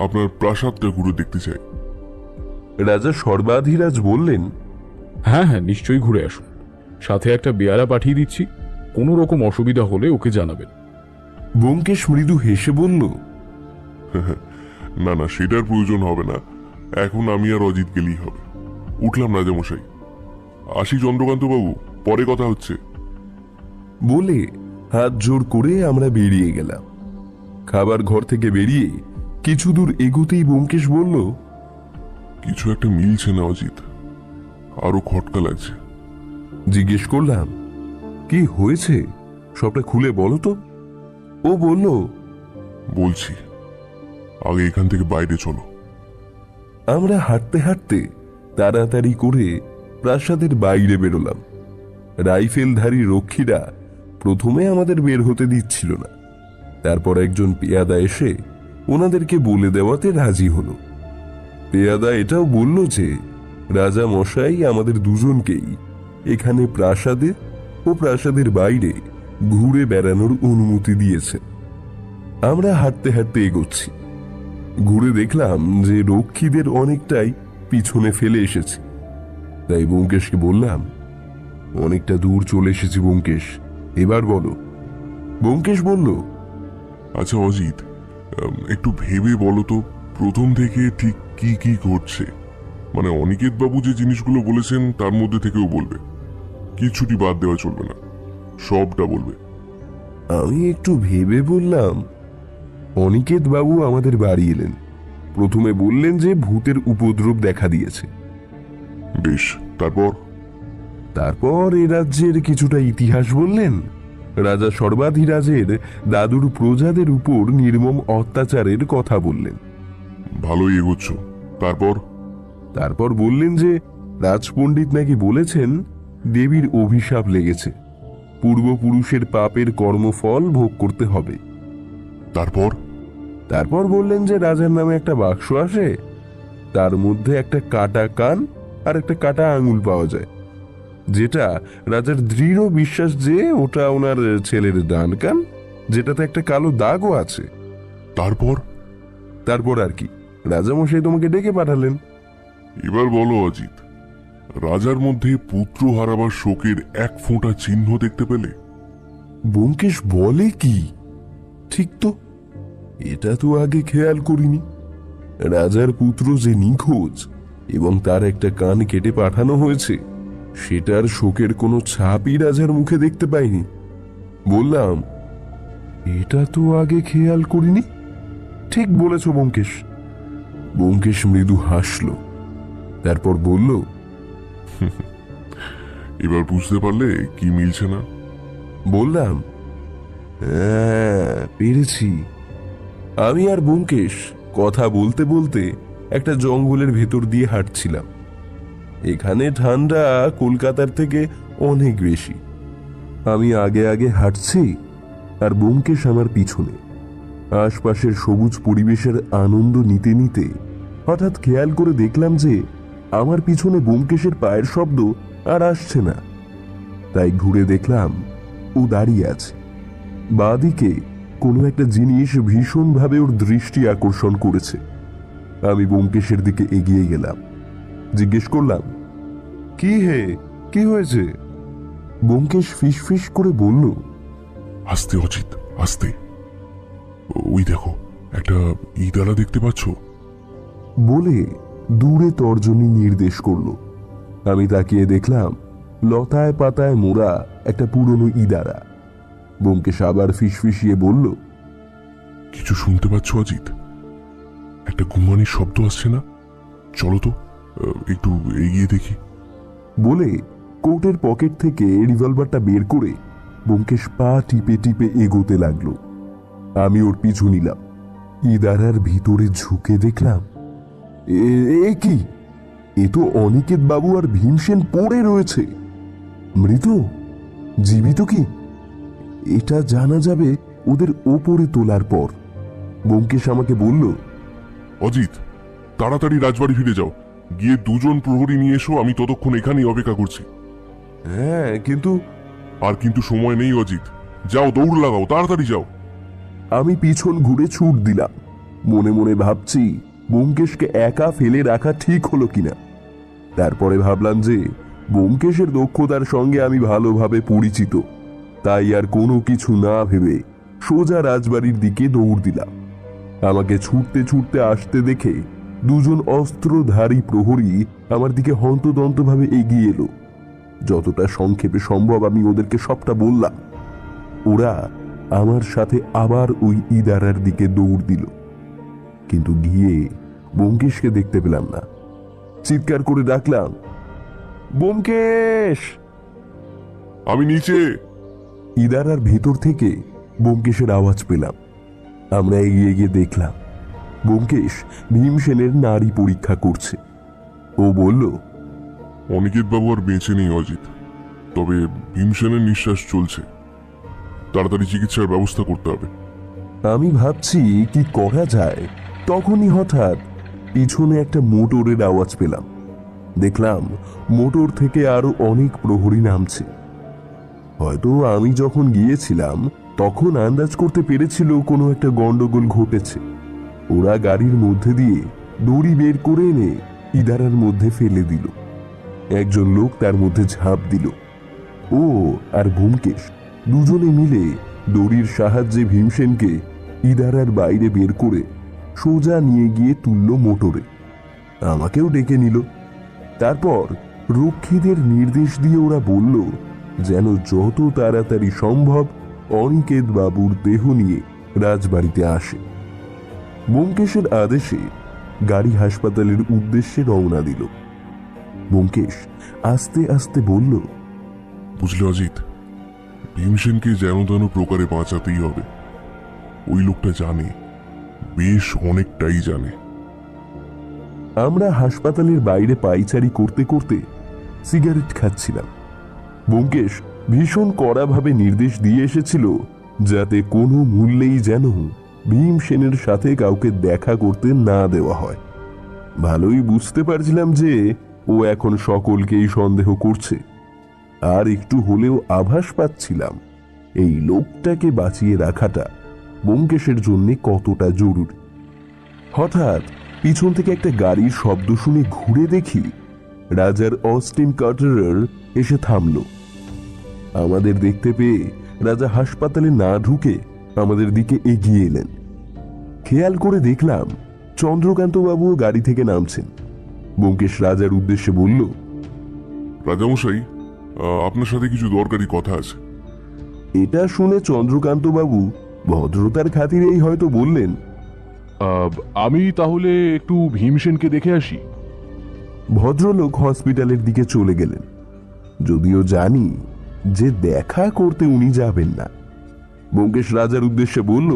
আপনার প্রাসাদটা ঘুরে দেখতে চাই। রাজা সর্বাধিরাজ বললেন, হ্যাঁ হ্যাঁ, নিশ্চয়ই ঘুরে আসুন। সাথে একটা বেয়ারা পাঠিয়ে দিচ্ছি, কোনো রকম অসুবিধা হলে ওকে জানাবেন। ব্যোমকেশ মৃদু হেসে বলল, না না, সেটার প্রয়োজন হবে না, এখন আমি আর অজিত গেলেই হবে। উঠলাম রাজামশাই, আসি চন্দ্রকান্ত বাবু, পরে কথা হচ্ছে। বলে হাত জোর করে আমরা বেরিয়ে গেলাম। খাবার ঘর থেকে বেরিয়ে কিছু দূর এগোতেই ব্যোমকেশ বলল, কিছু একটা মিলছে না অজিত, আরো খটকা লাগছে। জিজ্ঞেস করলাম, কি হয়েছে, সবটা খুলে বলো তো। ও বলল, বলছি, আগে এখান থেকে বাইরে চলো। আমরা হাঁটতে হাঁটতে তাড়াতাড়ি করে প্রাসাদের বাইরে বেরোলাম। রাইফেলধারী রক্ষীরা প্রথমে আমাদের বের হতে দিচ্ছিল না, তারপর একজন পেয়াদা এসে ওনাদেরকে বলে দেওয়াতে রাজি হলো। পেয়াদা এটাও বলল যে রাজা মশাই আমাদের দুজনকেই এখানে প্রাসাদে ও প্রাসাদের বাইরে ঘুরে বেড়ানোর অনুমতি দিয়েছে। আমরা হাঁটতে হাঁটতে এগোচ্ছি। ঘুরে দেখলাম যে রক্ষীদের অনেকটাই পিছনে ফেলে এসেছি। তাই ব্যোমকেশকে বললাম, অনেকটা দূর চলে এসেছি ব্যোমকেশ, এবার বলো। ব্যোমকেশ বলল, আচ্ছা অজিত, একটু ভেবে বলো তো, প্রথম থেকে ঠিক কি কি ঘটছে। মানে অনিকেত বাবু যে জিনিসগুলো বলেছেন তার মধ্যে থেকেও বলবে, কিছুটি বাদ দেওয়া চলবে না, সবটা বলবে। আমি একটু ভেবে বললাম, অনিকেত বাবু আমাদের বাড়ি এলেন। প্রথমে বললেন যে ভূতের উপদ্রব দেখা দিয়েছে। বেশ, তারপর? তারপর এ রাজ্যের কিছুটা ইতিহাস বললেন। রাজা সর্বাধিরাজের দাদুর প্রজাদের উপর নির্মম অত্যাচারের কথা বললেন। ভালোই এগোচ্ছ, তারপর? তারপর বললেন যে রাজপণ্ডিত নাকি বলেছেন দেবীর অভিশাপ লেগেছে, পূর্বপুরুষের পাপের কর্মফল ভোগ করতে হবে। তারপর? তারপর বললেন যে রাজার নামে একটা বাক্স আসে, তার মধ্যে একটা কাটা কান আর একটা কাটা আঙুল পাওয়া যায়, যেটা রাজার দৃঢ় বিশ্বাস যে ওটা ওনার ছেলের ডান কান, যেটাতে একটা কালো দাগও আছে। তারপর? তারপর আর কি, রাজামশাই তোমাকে ডেকে পাঠালেন। এবার বলো অজিত, রাজার মধ্যে পুত্র হারাবার শোকের এক ফোঁটা চিহ্ন দেখতে পেলে? ব্যোমকেশ বলে কি, ঠিক তো, এটা তো আগে খেয়াল করিনি। রাজার পুত্র যে নিখোঁজ এবং তার একটা কান কেটে পাঠানো হয়েছে, সেটার শোকের কোনো ছাপই রাজার মুখে দেখতে পাইনি। বললাম, এটা তো আগে খেয়াল করিনি। ঠিক বলেছ ব্যোমকেশ। ব্যোমকেশ মৃদু হাসল, তারপর বলল, এবার বুঝতে পারলে কি মিলছে না? বললাম, হ্যাঁ পেরেছি। আমি আর ব্যোমকেশ কথা বলতে বলতে একটা জঙ্গলের ভেতর দিয়ে হাঁটছিলাম। এখানে ঠান্ডা কলকাতার থেকে অনেক বেশি। আমি আগে আগে হাঁটছি আর ব্যোমকেশ আমার পিছনে। আশপাশের সবুজ পরিবেশের আনন্দ নিতে নিতে হঠাৎ খেয়াল করে দেখলাম যে আমার পিছনে ব্যোমকেশের পায়ের শব্দ আর আসছে না। তাই ঘুরে দেখলাম ও দাঁড়িয়ে আছে। বাঁদিকে কোনো একটা জিনিস ভীষণভাবে ওর দৃষ্টি আকর্ষণ করেছে। আমি ব্যোমকেশের দিকে এগিয়ে গেলাম, জিজ্ঞেস করলাম, কি হে, কি হয়েছে? ব্যোমকেশ ফিসফিস করে বলল, আস্তে অজিত, আস্তে। ওই দেখো, একটা ইদারা দেখতে পাচ্ছ? বলে দূরে তর্জনী নির্দেশ করলো। আমি তাকিয়ে দেখলাম লতায় পাতায় মোড়া একটা পুরনো ইদারা। ব্যোমকেশ আবার ফিসফিসিয়ে বলল, কিছু শুনতে পাচ্ছ অজিত? একটা ঘুমানির শব্দ আসছে না? চলো তো, একটু এগিয়ে দেখি। বলে কোটের পকেট থেকে রিভলভারটা বের করে ব্যোমকেশ পা টিপে টিপে এগোতে লাগলো। আমি ওর পিছু নিলাম। ইদারার ভিতরে ঝুঁকে দেখলাম, এ কি? এ তো অনিকেত বাবু আর ভীমসেন পড়ে রয়েছে। মৃত? জীবিত কি? এটা জানা যাবে ওদের ওপরে তোলার পর। ব্যোমকেশ আমাকে বলল, অজিত, তাড়াতাড়ি রাজবাড়ি ফিরে যাও, গিয়ে 2 জন প্রহরী নিয়ে এসো, আমি ততক্ষণ এখানেই অপেক্ষা করছি। হ্যাঁ, কিন্তু আর কিন্তু সময় নেই অজিত, যাও, দৌড় লাগাও, তাড়াতাড়ি যাও। আমি পিছন ঘুরে ছুট দিলাম। মনে মনে ভাবছি ব্যোমকেশকে একা ফেলে রাখা ঠিক হলো কিনা। তারপরে ভাবলাম যে ব্যোমকেশের দক্ষতার সঙ্গে আমি ভালোভাবে পরিচিত, তাই আর কোনো কিছু না ভেবে সোজা রাজবাড়ির দিকে দৌড় দিলাম। আমাকে ছুটতে ছুটতে আসতে দেখে 2 জন অস্ত্রধারী প্রহরী আমার দিকে হন্তদন্তভাবে এগিয়ে এলো। যতটা সংক্ষেপে সম্ভব আমি ওদেরকে সবটা বললাম। ওরা আমার সাথে আবার ওই ইদারার দিকে দৌড় দিল, কিন্তু গিয়ে ব্যোমকেশকে দেখতে পেলাম না। চিৎকার করে ডাকলাম, ব্যোমকেশ! আমি নিচে। ইদারার ভেতর থেকে ব্যোমকেশের আওয়াজ পেলাম। আমরা এগিয়ে গিয়ে দেখলাম ব্যোমকেশ ভীমসেনের নাড়ি পরীক্ষা করছে। ও বলল, অনিকেত বাবু আর বেঁচে নেই অজিত, তবে ভীমসেনের নিঃশ্বাস চলছে, তাড়াতাড়ি চিকিৎসার ব্যবস্থা করতে হবে। আমি ভাবছি কি করা যায়, তখনই হঠাৎ পিছনে একটা মোটরের আওয়াজ পেলাম। দেখলাম মোটর থেকে আরো অনেক প্রহরী নামছে। হয়তো আমি যখন গিয়েছিলাম তখন আন্দাজ করতে পেরেছিল কোনো একটা গন্ডগোল ঘটেছে। ওরা গাড়ির মধ্যে দিয়ে দড়ি বের করে এনে ইদারার মধ্যে ফেলে দিল। একজন লোক তার মধ্যে ঝাঁপ দিল। ও আর ব্যোমকেশ দুজনে মিলে দড়ির সাহায্যে ভীমসেনকে ইদারার বাইরে বের করে সোজা নিয়ে গিয়ে তুলল মোটরে। আমাকেও ডেকে নিল। তারপর রক্ষীদের নির্দেশ দিয়ে ওরা বলল যেন যত তাড়াতাড়ি সম্ভব অনিকেত বাবুর দেহ নিয়ে রাজবাড়িতে আসে। ব্যোমকেশের আদেশে গাড়ি হাসপাতালের উদ্দেশ্যে রওনা দিল। ব্যোমকেশ আস্তে আস্তে বলল, বুঝলে অজিত, ভীমসেনকে যেন তেন প্রকারে বাঁচাতেই হবে। ওই লোকটা জানে, বেশ অনেকটাই জানে। আমরা হাসপাতালের বাইরে পায়চারি করতে করতে সিগারেট খাচ্ছিলাম। ব্যোমকেশ ভীষণ কড়াভাবে নির্দেশ দিয়ে এসেছিল যাতে কোনো মূল্যেই যেন ভীমসেনের সাথে কাউকে দেখা করতে না দেওয়া হয়। ভালোই বুঝতে পারছিলাম যে ও এখন সকলকেই সন্দেহ করছে, আর একটু হলেও আভাস পাচ্ছিলাম এই লোকটাকে বাঁচিয়ে রাখাটা ব্যোমকেশের জন্য কতটা জরুরি। হঠাৎ পিছন থেকে একটা গাড়ির শব্দ শুনে ঘুরে দেখি রাজার অস্টিন কার্টারার এসে থামল। আমাদের দেখতে পেয়ে রাজা হাসপাতালে না ঢুকে আমাদের দিকে এগিয়ে এলেন। খেয়াল করে দেখলাম চন্দ্রকান্ত বাবুও গাড়ি থেকে নামছেন। ব্যোমকেশ রাজার উদ্দেশ্যে বলল, রাজামশাই, আপনার সাথে কিছু দরকারি কথা আছে। এটা শুনে চন্দ্রকান্ত বাবু ভদ্রতার খাতিরেই হয়তো বললেন, আমি তাহলে একটু ভীমসেনকে দেখে আসি। ভদ্রলোক হসপিটালের দিকে চলে গেলেন, যদিও জানি যে দেখা করতে উনি যাবেন না। ব্যোমকেশ রাজার উদ্দেশ্যে বলল,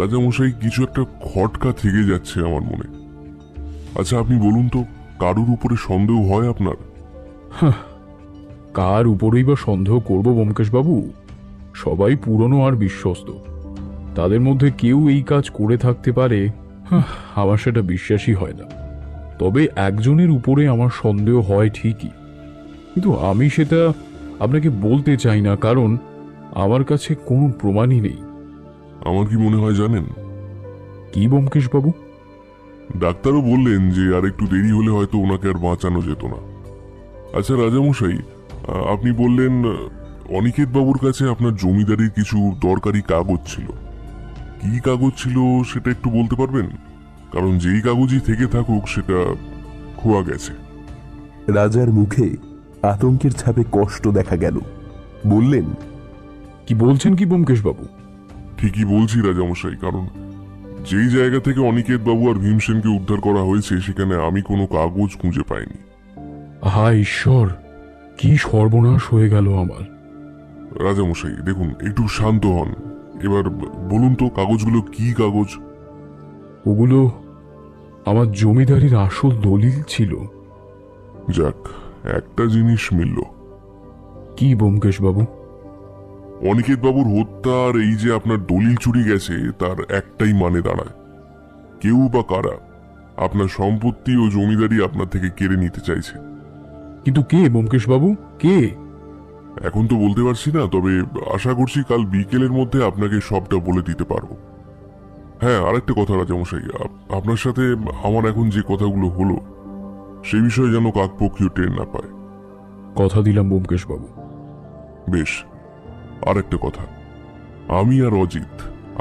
রাজামশাই, কিছু একটা খটকা থেকে যাচ্ছে আমার মনে। আচ্ছা, আপনি বলুন তো, কারুর উপরে সন্দেহ হয় আপনার? কার উপরেই বা সন্দেহ করব ব্যোমকেশ বাবু? সবাই পুরনো আর বিশ্বস্ত, তাদের মধ্যে কেউ এই কাজ করে থাকতে পারে আমার সেটা বিশ্বাসই হয় না। তবে একজনের উপরে আমার সন্দেহ হয় ঠিকই, কিন্তু আমি সেটা আপনাকে বলতে চাই না, কারণ আমার কাছে কোনো প্রমাণই নেই। আমার কি মনে হয় জানেন? কি ব্যোমকেশ বাবু? ডাক্তারও বললেন যে আর একটু দেরি হলে হয়তো ওনাকে আর বাঁচানো যেত না। আচ্ছা রাজামশাই, আপনি বললেন অনিকেত বাবুর কাছে আপনার জমিদারির কিছু দরকারি কাগজ ছিল। কি কাগজ ছিল সেটা একটু বলতে পারবেন? কারণ যেই কাগজই থেকে থাকুক সেটা খোয়া গেছে। রাজার মুখে আতঙ্কের ছাপে কষ্ট দেখা গেল। বললেন, কি বলছেন কি ব্যোমকেশ বাবু? ঠিকই বলছি রাজামশাই, কারণ যেই জায়গা থেকে অনিকেত বাবু আর ভীমসেনকে উদ্ধার করা হয়েছে সেখানে আমি কোনো কাগজ খুঁজে পাইনি। হা ঈশ্বর, কি সর্বনাশ হয়ে গেল আমার। রাজামশাই দেখুন, একটু শান্ত হন। এবার বলুন তো কাগজগুলো কি কাগজ? ওগুলো আমার জমিদারির আসল দলিল ছিল। যাক, একটা জিনিস মিলল। কি ব্যোমকেশ বাবু? অনিকেত বাবুর হত্যা আর এই যে আপনার দলিল চুরি গেছে তার একটাই মানে দাঁড়ায়, কেউ বা কারা আপনার সম্পত্তি ও জমিদারি আপনার থেকে কেড়ে নিতে চাইছে। কিন্তু কে ব্যোমকেশ বাবু, কে? এখন তো বলতে পারছি না, তবে আশা করছি কাল বিকেলের মধ্যে আপনাকে সবটা বলে দিতে পারবো। হ্যাঁ, আরেকটা কথা রাজামশাই, আপনার সাথে আমার এখন যে কথাগুলো হলো সে বিষয়ে যেন কাকপক্ষীয় টের না পায়। কথা দিলাম ব্যোমকেশ বাবু। বেশ, আরেকটা কথা, আমি আর অজিত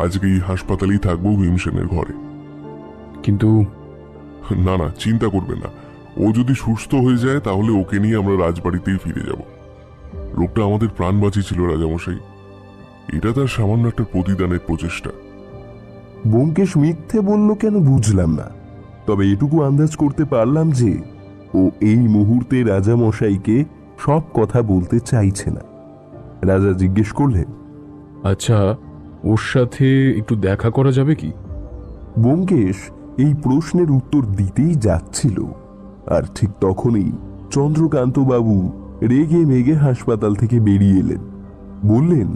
আজকে এই হাসপাতালেই থাকবো ভীমসেনের ঘরে। কিন্তু না না, চিন্তা করবে না। ও যদি সুস্থ হয়ে যায় তাহলে ওকে নিয়ে আমরা রাজবাড়িতেই ফিরে যাব। লোকটা আমাদের প্রাণ বাঁচিয়েছিল রাজামশাই, এটা তার সামান্য একটা প্রতিদানের প্রচেষ্টা। ব্যোমকেশ মিথ্যে বলল কেন বুঝলাম না, তবে এটুকু আন্দাজ করতে পারলাম যে ও এই মুহূর্তে রাজা মশাইকে সব কথা বলতে চাইছে না। রাজা জিজ্ঞেস করলেন, আচ্ছা, ওর সাথে একটু দেখা করা যাবে কি? ব্যোমকেশ এই প্রশ্নের উত্তর দিতেই যাচ্ছিল, আর ঠিক তখনই চন্দ্রকান্ত বাবু রেগে মেগে হাসপাতাল থেকে বেরিয়ে এলেন। বললেন,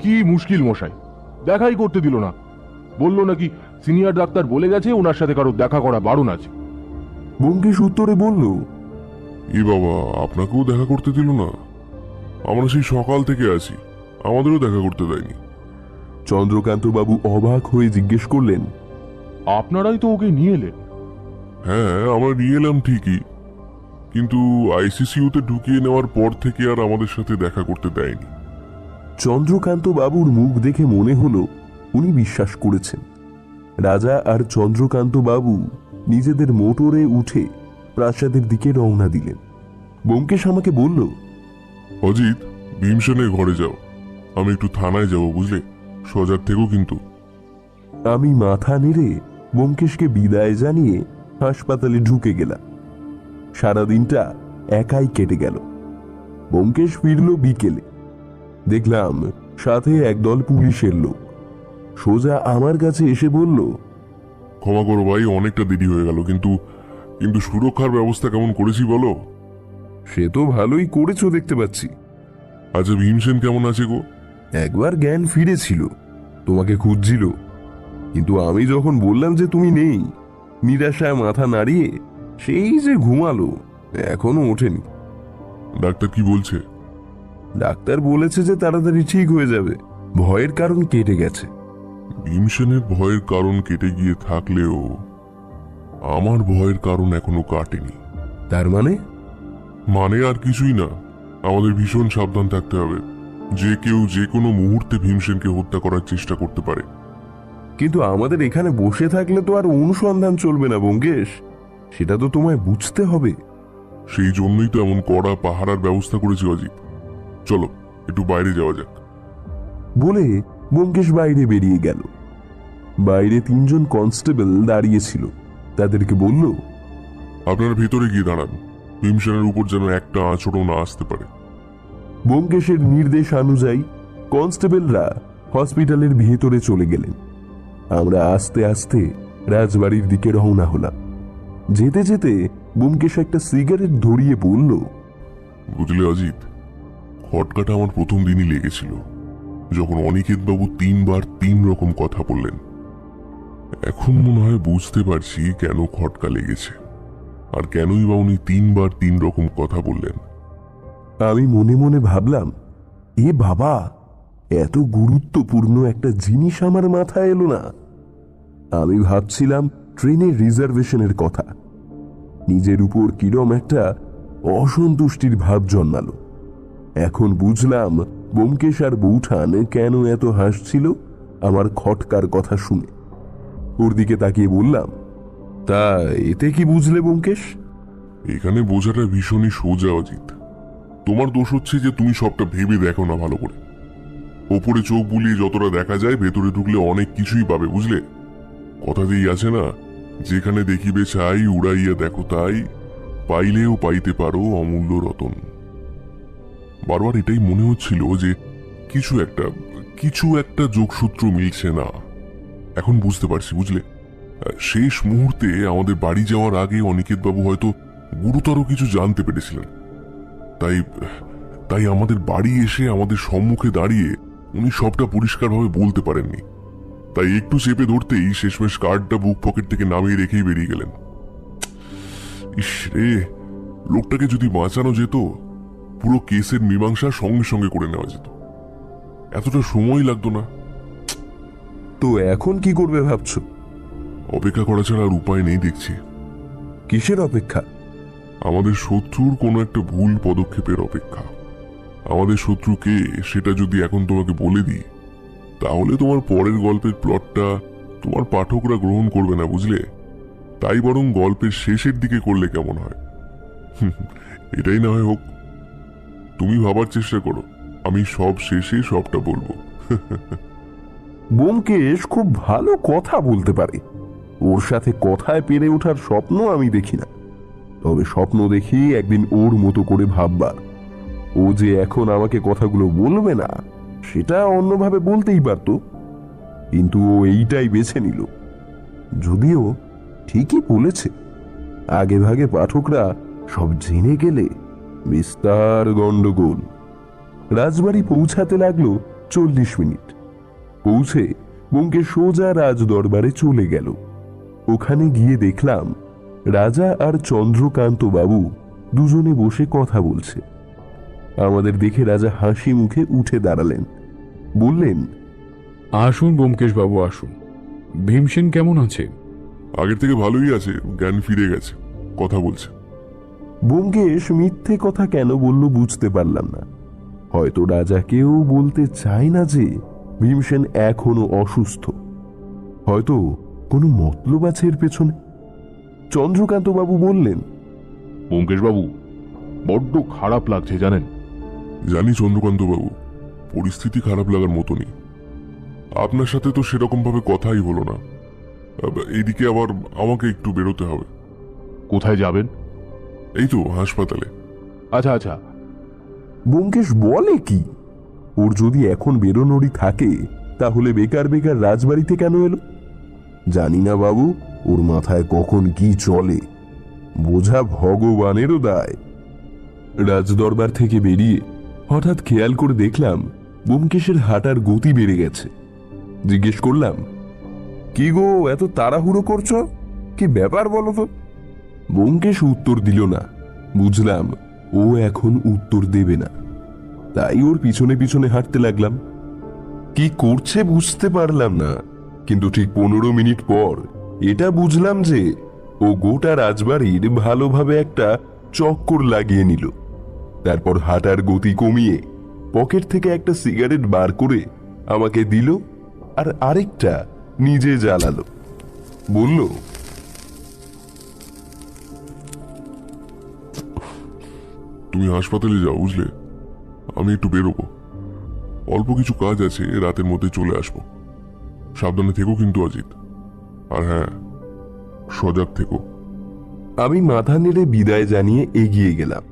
কি মুশকিল মশাই, দেখাই করতে দিল না। বললো নাকি সিনিয়র ডাক্তার বলে গেছে ওনার সাথে কারো দেখা করা বারণ আছে। ব্যোমকেশ উত্তরে বলল, এ বাবা, আপনাকেও দেখা করতে দিল না? আমরা সেই সকাল থেকে আছি, আমাদেরও দেখা করতে দেয়নি। চন্দ্রকান্ত বাবু অবাক হয়ে জিজ্ঞেস করলেন, আপনারাই তো ওকে নিয়ে এলেন। হ্যাঁ, আমরা নিয়ে এলাম ঠিকই, কিন্তু আইসিসিউতে ঢুকিয়ে নেওয়ার পর থেকে আর আমাদের সাথে দেখা করতে দেয়নি। চন্দ্রকান্ত বাবুর মুখ দেখে মনে হলো উনি বিশ্বাস করেছেন। রাজা আর চন্দ্রকান্ত বাবু নিজেদের মোটরে উঠে প্রাসাদের দিকে রওনা দিলেন। ব্যোমকেশ আমাকে বলল, অজিত, ভীমসেনের ঘরে যাও, আমি একটু থানায় যাব, বুঝলে? সজাগ থেকো কিন্তু। আমি মাথা নেড়ে ব্যোমকেশকে বিদায় জানিয়ে হাসপাতালে ঢুকে গেলাম। সারাদিনটা একাই কেটে গেল। ব্যোমকেশ ফিরল বিকেলে। দেখলাম সাথে একদল পুলিশের লোক। সোজা আমার কাছে এসে বলল, ক্ষমা করো ভাই, অনেকটা দেরি হয়ে গেল, কিন্তু কিন্তু সুরক্ষার ব্যবস্থা কেমন করেছি বলো? সে তো ভালোই করেছো দেখতে পাচ্ছি। আচ্ছা, ভীমসেন কেমন আছে গো? একবার জ্ঞান ফিরেছিল, তোমাকে খুঁজছিল, কিন্তু আমি যখন বললাম যে তুমি নেই, নিরাশায় মাথা নাড়িয়ে সেই যে ঘুমালো, এখনো ওঠেনি। ডাক্তার কি বলছে? ডাক্তার বলেছে যে তাড়াতাড়ি ঠিক হয়ে যাবে, ভয়ের কারণ কেটে গেছে। ভীমসেনের ভয়ের কারণ কেটে গিয়ে থাকলেও আমার ভয়ের কারণ এখনো কাটেনি। তার মানে? মানে আর কিছুই না, আমাদের ভীষণ সাবধান থাকতে হবে। যে কেউ যে কোনো মুহূর্তে ভীমসেনকে হত্যা করার চেষ্টা করতে পারে। কিন্তু আমাদের এখানে বসে থাকলে তো আর অনুসন্ধান চলবে না ব্যোমকেশ, সেটা তো তোমায় বুঝতে হবে। সেই জন্যই তো এমন কড়া পাহারার ব্যবস্থা করেছি অজিত। চলো একটু বাইরে যাওয়া যাক। বলে ব্যোমকেশ বাইরে বেরিয়ে গেল। বাইরে 3 জন কনস্টেবল দাঁড়িয়েছিল। তাদেরকে বলল, আপনারা ভেতরে গিয়ে দাঁড়ান, ভীমসেনের উপর যেন একটা আঁচড়ও না আসতে পারে। ব্যোমকেশের নির্দেশ অনুযায়ী কনস্টেবলরা হসপিটালের ভেতরে চলে গেলেন। আমরা আস্তে আস্তে রাজবাড়ির দিকে রওনা হলাম। যেতে যেতে ব্যোমকেশ একটা সিগারেট ধরিয়ে বলল, বুঝলে অজিত, খটকাটা আমার প্রথম দিনই লেগেছিল, যখন অনিকেত বাবু 3 বার 3 রকম কথা বললেন। এখন মনে হয় বুঝতে পারছি কেন খটকা লেগেছে, আর কেনই বা উনি 3 বার 3 রকম কথা বললেন। আমি মনে মনে ভাবলাম, এ বাবা, এত গুরুত্বপূর্ণ একটা জিনিস আমার মাথায় এলো না। আমি ভাবছিলাম ট্রেনের রিজার্ভেশনের কথা। নিজের উপর কিরম একটা অসন্তুষ্টির ভাব জন্মালো। এখন বুঝলাম ব্যোমকেশ আর বৌঠান কেন এত হাসছিল আমার খটকার কথা শুনে। ওর দিকে তাকিয়ে বললাম, তা এতে কি বুঝলে ব্যোমকেশ? এখানে বোঝাটা ভীষণই সোজা অজিত। তোমার দোষ হচ্ছে যে তুমি সবটা ভেবে দেখো না ভালো করে। ওপরে চোখ বুলিয়ে যতটা দেখা যায়, ভেতরে ঢুকলে অনেক কিছুই পাবে, বুঝলে? কথাতেই আছে না, যেখানে দেখিবে চাই উড়াইয়া দেখো তাই, পাইলেও পাইতে পারো অমূল্য রতন। বারবার এটাই মনে হচ্ছিল যে কিছু একটা যোগসূত্র মিলছে না। এখন বুঝতে পারছি, বুঝলে? শেষ মুহূর্তে আমাদের বাড়ি যাওয়ার আগে অনিকেত বাবু হয়তো গুরুতর কিছু জানতে পেরেছিলেন। তাই আমাদের বাড়ি এসে আমাদের সম্মুখে দাঁড়িয়ে উনি সবটা পরিষ্কারভাবে বলতে পারেননি। তাই একটু চেপে ধরতেই শেষমেশ কার্ডটা বুক পকেট থেকে নামিয়ে রেখেই বেরিয়ে গেলেন। ইস রে, লোকটাকে যদি বাঁচানো যেত, পুরো কেসের মীমাংসা সঙ্গে সঙ্গে করে নেওয়া যেত, এতটা সময় লাগতো না। তো এখন কি করবে ভাবছো? অপেক্ষা করা ছাড়া আর উপায় নেই দেখছি। কিসের অপেক্ষা? আমাদের শত্রুর কোনো একটা ভুল পদক্ষেপের অপেক্ষা। আমাদের শত্রু কে সেটা যদি এখন তোমাকে বলে দিই, তাহলে তোমার পরের গল্পের প্লটটা তোমার পাঠকরা গ্রহণ করবে না, বুঝলে? তাই বরং গল্পের শেষের দিকে করলে কেমন হয়? এটাই না হয় হোক। তুমি ভাবার চেষ্টা করো, আমি সব শেষে সবটা বলবো। ব্যোমকেশ খুব ভালো কথা বলতে পারে। ওর সাথে কথায় পেরে ওঠার স্বপ্ন আমি দেখি না। তবে স্বপ্ন দেখি একদিন ওর মতো করে ভাববার। ও যে এখন আমাকে কথাগুলো বলবে না, সেটা অন্যভাবে বলতেই পারত, কিন্তু ও এইটাই বেছে নিল। যদিও ঠিকই বলেছে, আগে ভাগে পাঠকরা সব জেনে গেলে বিস্তার গন্ডগোল। রাজবাড়ি পৌঁছাতে লাগলো 40 মিনিট। পৌঁছে ব্যোমকেশ সোজা রাজ দরবারে চলে গেল। ওখানে গিয়ে দেখলাম রাজা আর চন্দ্রকান্ত বাবু দুজনে বসে কথা বলছে। আমাদের দেখে রাজা হাসি মুখে উঠে দাঁড়ালেন, বললেন, আসুন ব্যোমকেশ বাবু আসুন। ভীমসেন কেমন আছে? আগের থেকে ভালোই আছে, জ্ঞান ফিরে গেছে, কথা বলছে। ব্যোমকেশ মিথ্যে কথা কেন বলল বুঝতে পারলাম না। হয়তো রাজাকেও বলতে চায় না যে ভীমসেন এখনো অসুস্থ। হয়তো কোনো মতলব আছে এর পেছনে। চন্দ্রকান্ত বাবু বললেন, ব্যোমকেশ বাবু, বড্ড খারাপ লাগছে জানেন। জানি চন্দ্রকান্ত বাবু, পরিস্থিতি খারাপ লাগার মতনই। আপনার সাথে তো সেরকম ভাবে কথাই হলো না। এদিকে আবার আমাকে একটু বেরোতে হবে। কোথায় যাবেন? এই তো হাসপাতালে। আচ্ছা আচ্ছা। ব্যোমকেশ বলে কি? ওর যদি এখন বেরোনোরই থাকে, তাহলে বেকার বেকার রাজবাড়িতে কেন এলো? জানি না বাবু, ওর মাথায় কখন কি চলে। বোঝা ভগবানেরও দায়। রাজদরবার থেকে বেরিয়ে হঠাৎ খেয়াল করে দেখলাম ব্যোমকেশের হাঁটার গতি বেড়ে গেছে। জিজ্ঞেস করলাম, কি গো, এত তাড়াহুড়ো করছো? কি ব্যাপার বলো তো? ব্যোমকেশ উত্তর দিল না। বুঝলাম ও এখন উত্তর দেবে না। তাই ওর পিছনে পিছনে হাঁটতে লাগলাম। কি করছে বুঝতে পারলাম না, কিন্তু ঠিক 15 মিনিট পর এটা বুঝলাম যে ও গোটা রাজবাড়ির ভালোভাবে একটা চক্কর লাগিয়ে নিল। তারপর হাঁটার গতি কমিয়ে পকেট থেকে একটা সিগারেট বার করে আমাকে দিল, আর আরেকটা নিজে জ্বালালো। বলল, তুমি হাসপাতালে যাও, বুঝলে? আমি একটু বেরোবো, অল্প কিছু কাজ আছে, রাতের মধ্যে চলে আসবো। সাবধানে থেকো কিন্তু অজিত, আর হ্যাঁ, সজাগ থেকো। আমি মাথা নেড়ে বিদায় জানিয়ে এগিয়ে গেলাম।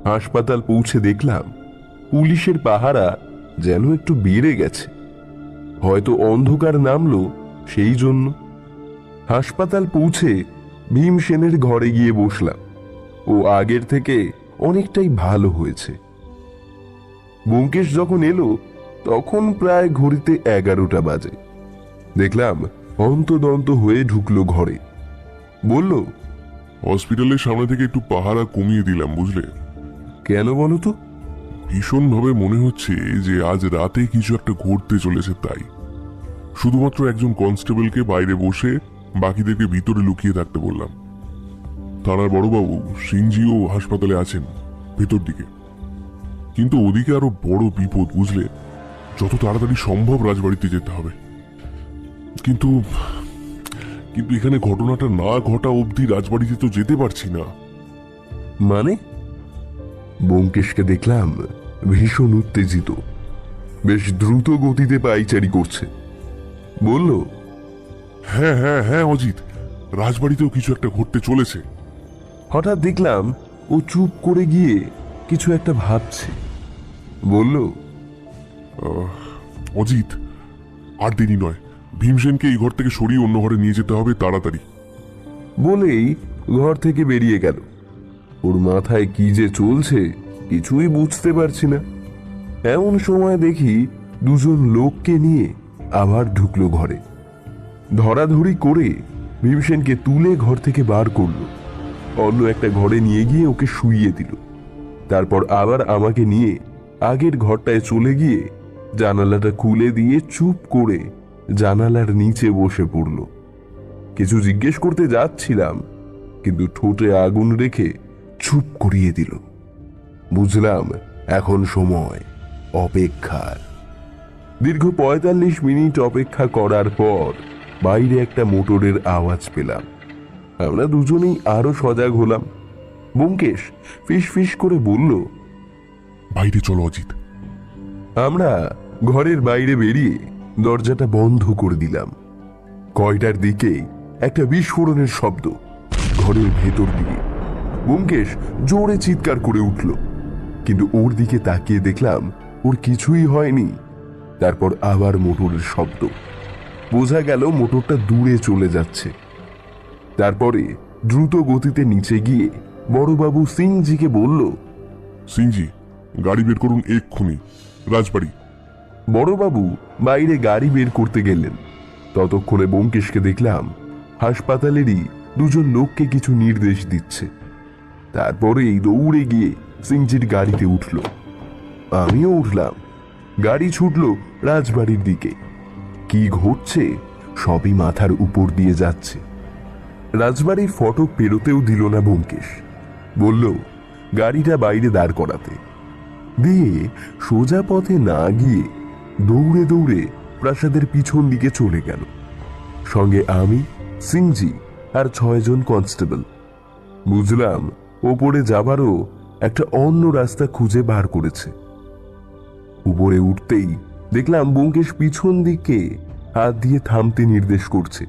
হাসপাতাল পৌঁছে দেখলাম পুলিশের পাহারা যেন একটু বেড়ে গেছে। হয়তো অন্ধকার নামলো সেই জন্য। হাসপাতাল পৌঁছে ভীমসেনের ঘরে গিয়ে বসলাম। ও আগের থেকে অনেকটাই ভালো হয়েছে। ব্যোমকেশ যখন এলো তখন প্রায় ঘড়িতে 11টা বাজে। দেখলাম অন্তদন্ত হয়ে ঢুকলো ঘরে। বলল, হসপিটালের সামনে থেকে একটু পাহারা কমিয়ে দিলাম, বুঝলে? কেন বলো তো? ভীষণভাবে মনে হচ্ছে যে আজ রাতে কিছু একটা ঘটতে চলেছে। তাই শুধুমাত্র একজন কনস্টেবলকে বাইরে বসে বাকিদেরকে ভিতরে লুকিয়ে থাকতে বললাম। থানার বড়বাবু সিংজিও হাসপাতালে আছেন ভেতর দিকে, কিন্তু ওদিকে আরো বড় বিপদ, বুঝলে? যত তাড়াতাড়ি সম্ভব রাজবাড়িতে যেতে হবে। কিন্তু কিন্তু এখানে ঘটনাটা না ঘটা অবধি রাজবাড়িতে তো যেতে পারছি না। মানে? ব্যোমকেশকে দেখলাম ভীষণ উত্তেজিত, বেশ দ্রুত গতিতে পায়চারি করছে। বলল, হ্যাঁ হ্যাঁ হ্যাঁ অজিত, রাজবাড়িতেও কিছু একটা ঘটতে চলেছে। হঠাৎ দেখলাম ও চুপ করে গিয়ে কিছু একটা ভাবছে। বলল, অজিত, আর দেরি নয়, ভীমসেনকে এই ঘর থেকে সরিয়ে অন্য ঘরে নিয়ে যেতে হবে তাড়াতাড়ি। বলেই ঘর থেকে বেরিয়ে গেল। ওর মাথায় কি যে চলছে কিছুই বুঝতে পারছি না। এমন সময় দেখি দুজন লোককে নিয়ে আবার ঢুকলো ঘরে। ধরাধরি করে ভীমসেনকে তুলে ঘর থেকে বার করলো, অন্য একটা ঘরে নিয়ে গিয়ে ওকে শুইয়ে দিল। তারপর আবার আমাকে নিয়ে আগের ঘরটায় চলে গিয়ে জানালাটা খুলে দিয়ে চুপ করে জানালার নিচে বসে পড়ল। কিছু জিজ্ঞেস করতে যাচ্ছিলাম, কিন্তু ঠোঁটে আগুন রেখে চুপ করিয়ে দিল। বুঝলাম এখন সময় অপেক্ষার। দীর্ঘ ৪৫ মিনিট অপেক্ষা করার পর বাইরে একটা মোটরের আওয়াজ পেলাম। আমরা দুজনেই আরো সজাগ হলাম। ব্যোমকেশ ফিস ফিস করে বলল, বাইরে চলো অজিত। আমরা ঘরের বাইরে বেরিয়ে দরজাটা বন্ধ করে দিলাম। কয়টার দিকে একটা বিস্ফোরণের শব্দ ঘরের ভেতর দিকে। ব্যোমকেশ জোরে চিৎকার করে উঠল, কিন্তু ওর দিকে তাকিয়ে দেখলাম ওর কিছুই হয়নি। তারপর আবার মোটরের শব্দ, বোঝা গেল মোটরটা দূরে চলে যাচ্ছে। তারপরে দ্রুত গতিতে নিচে গিয়ে বড়বাবু সিংজিকে বলল, সিংজি, গাড়ি বের করুন এক্ষুনি, রাজবাড়ি। বড়বাবু বাইরে গাড়ি বের করতে গেলেন। ততক্ষণে ব্যোমকেশকে দেখলাম হাসপাতালেরই দুজন লোককে কিছু নির্দেশ দিচ্ছে। তারপরেই দৌড়ে গিয়ে সিংজির গাড়িতে উঠল। আমিও উঠলাম। গাড়ি ছুটল রাজবাড়ির দিকে। কি ঘটছে সবই মাথার উপর দিয়ে যাচ্ছে। রাজবাড়ির ফটক পেরোতেও দিল না ব্যোমকেশ, বলল গাড়িটা বাইরে দাঁড় করাতে। দিয়ে সোজা পথে না গিয়ে দৌড়ে দৌড়ে প্রাসাদের পিছন দিকে চলে গেল। সঙ্গে আমি, সিংজি আর ৬ জন কনস্টেবল। বুঝলাম ওপরে যাবারও একটা অন্য রাস্তা খুঁজে বার করেছে। উপরে উঠতেই দেখলাম ব্যোমকেশ পিছন দিকে হাত দিয়ে থামতে নির্দেশ করছে।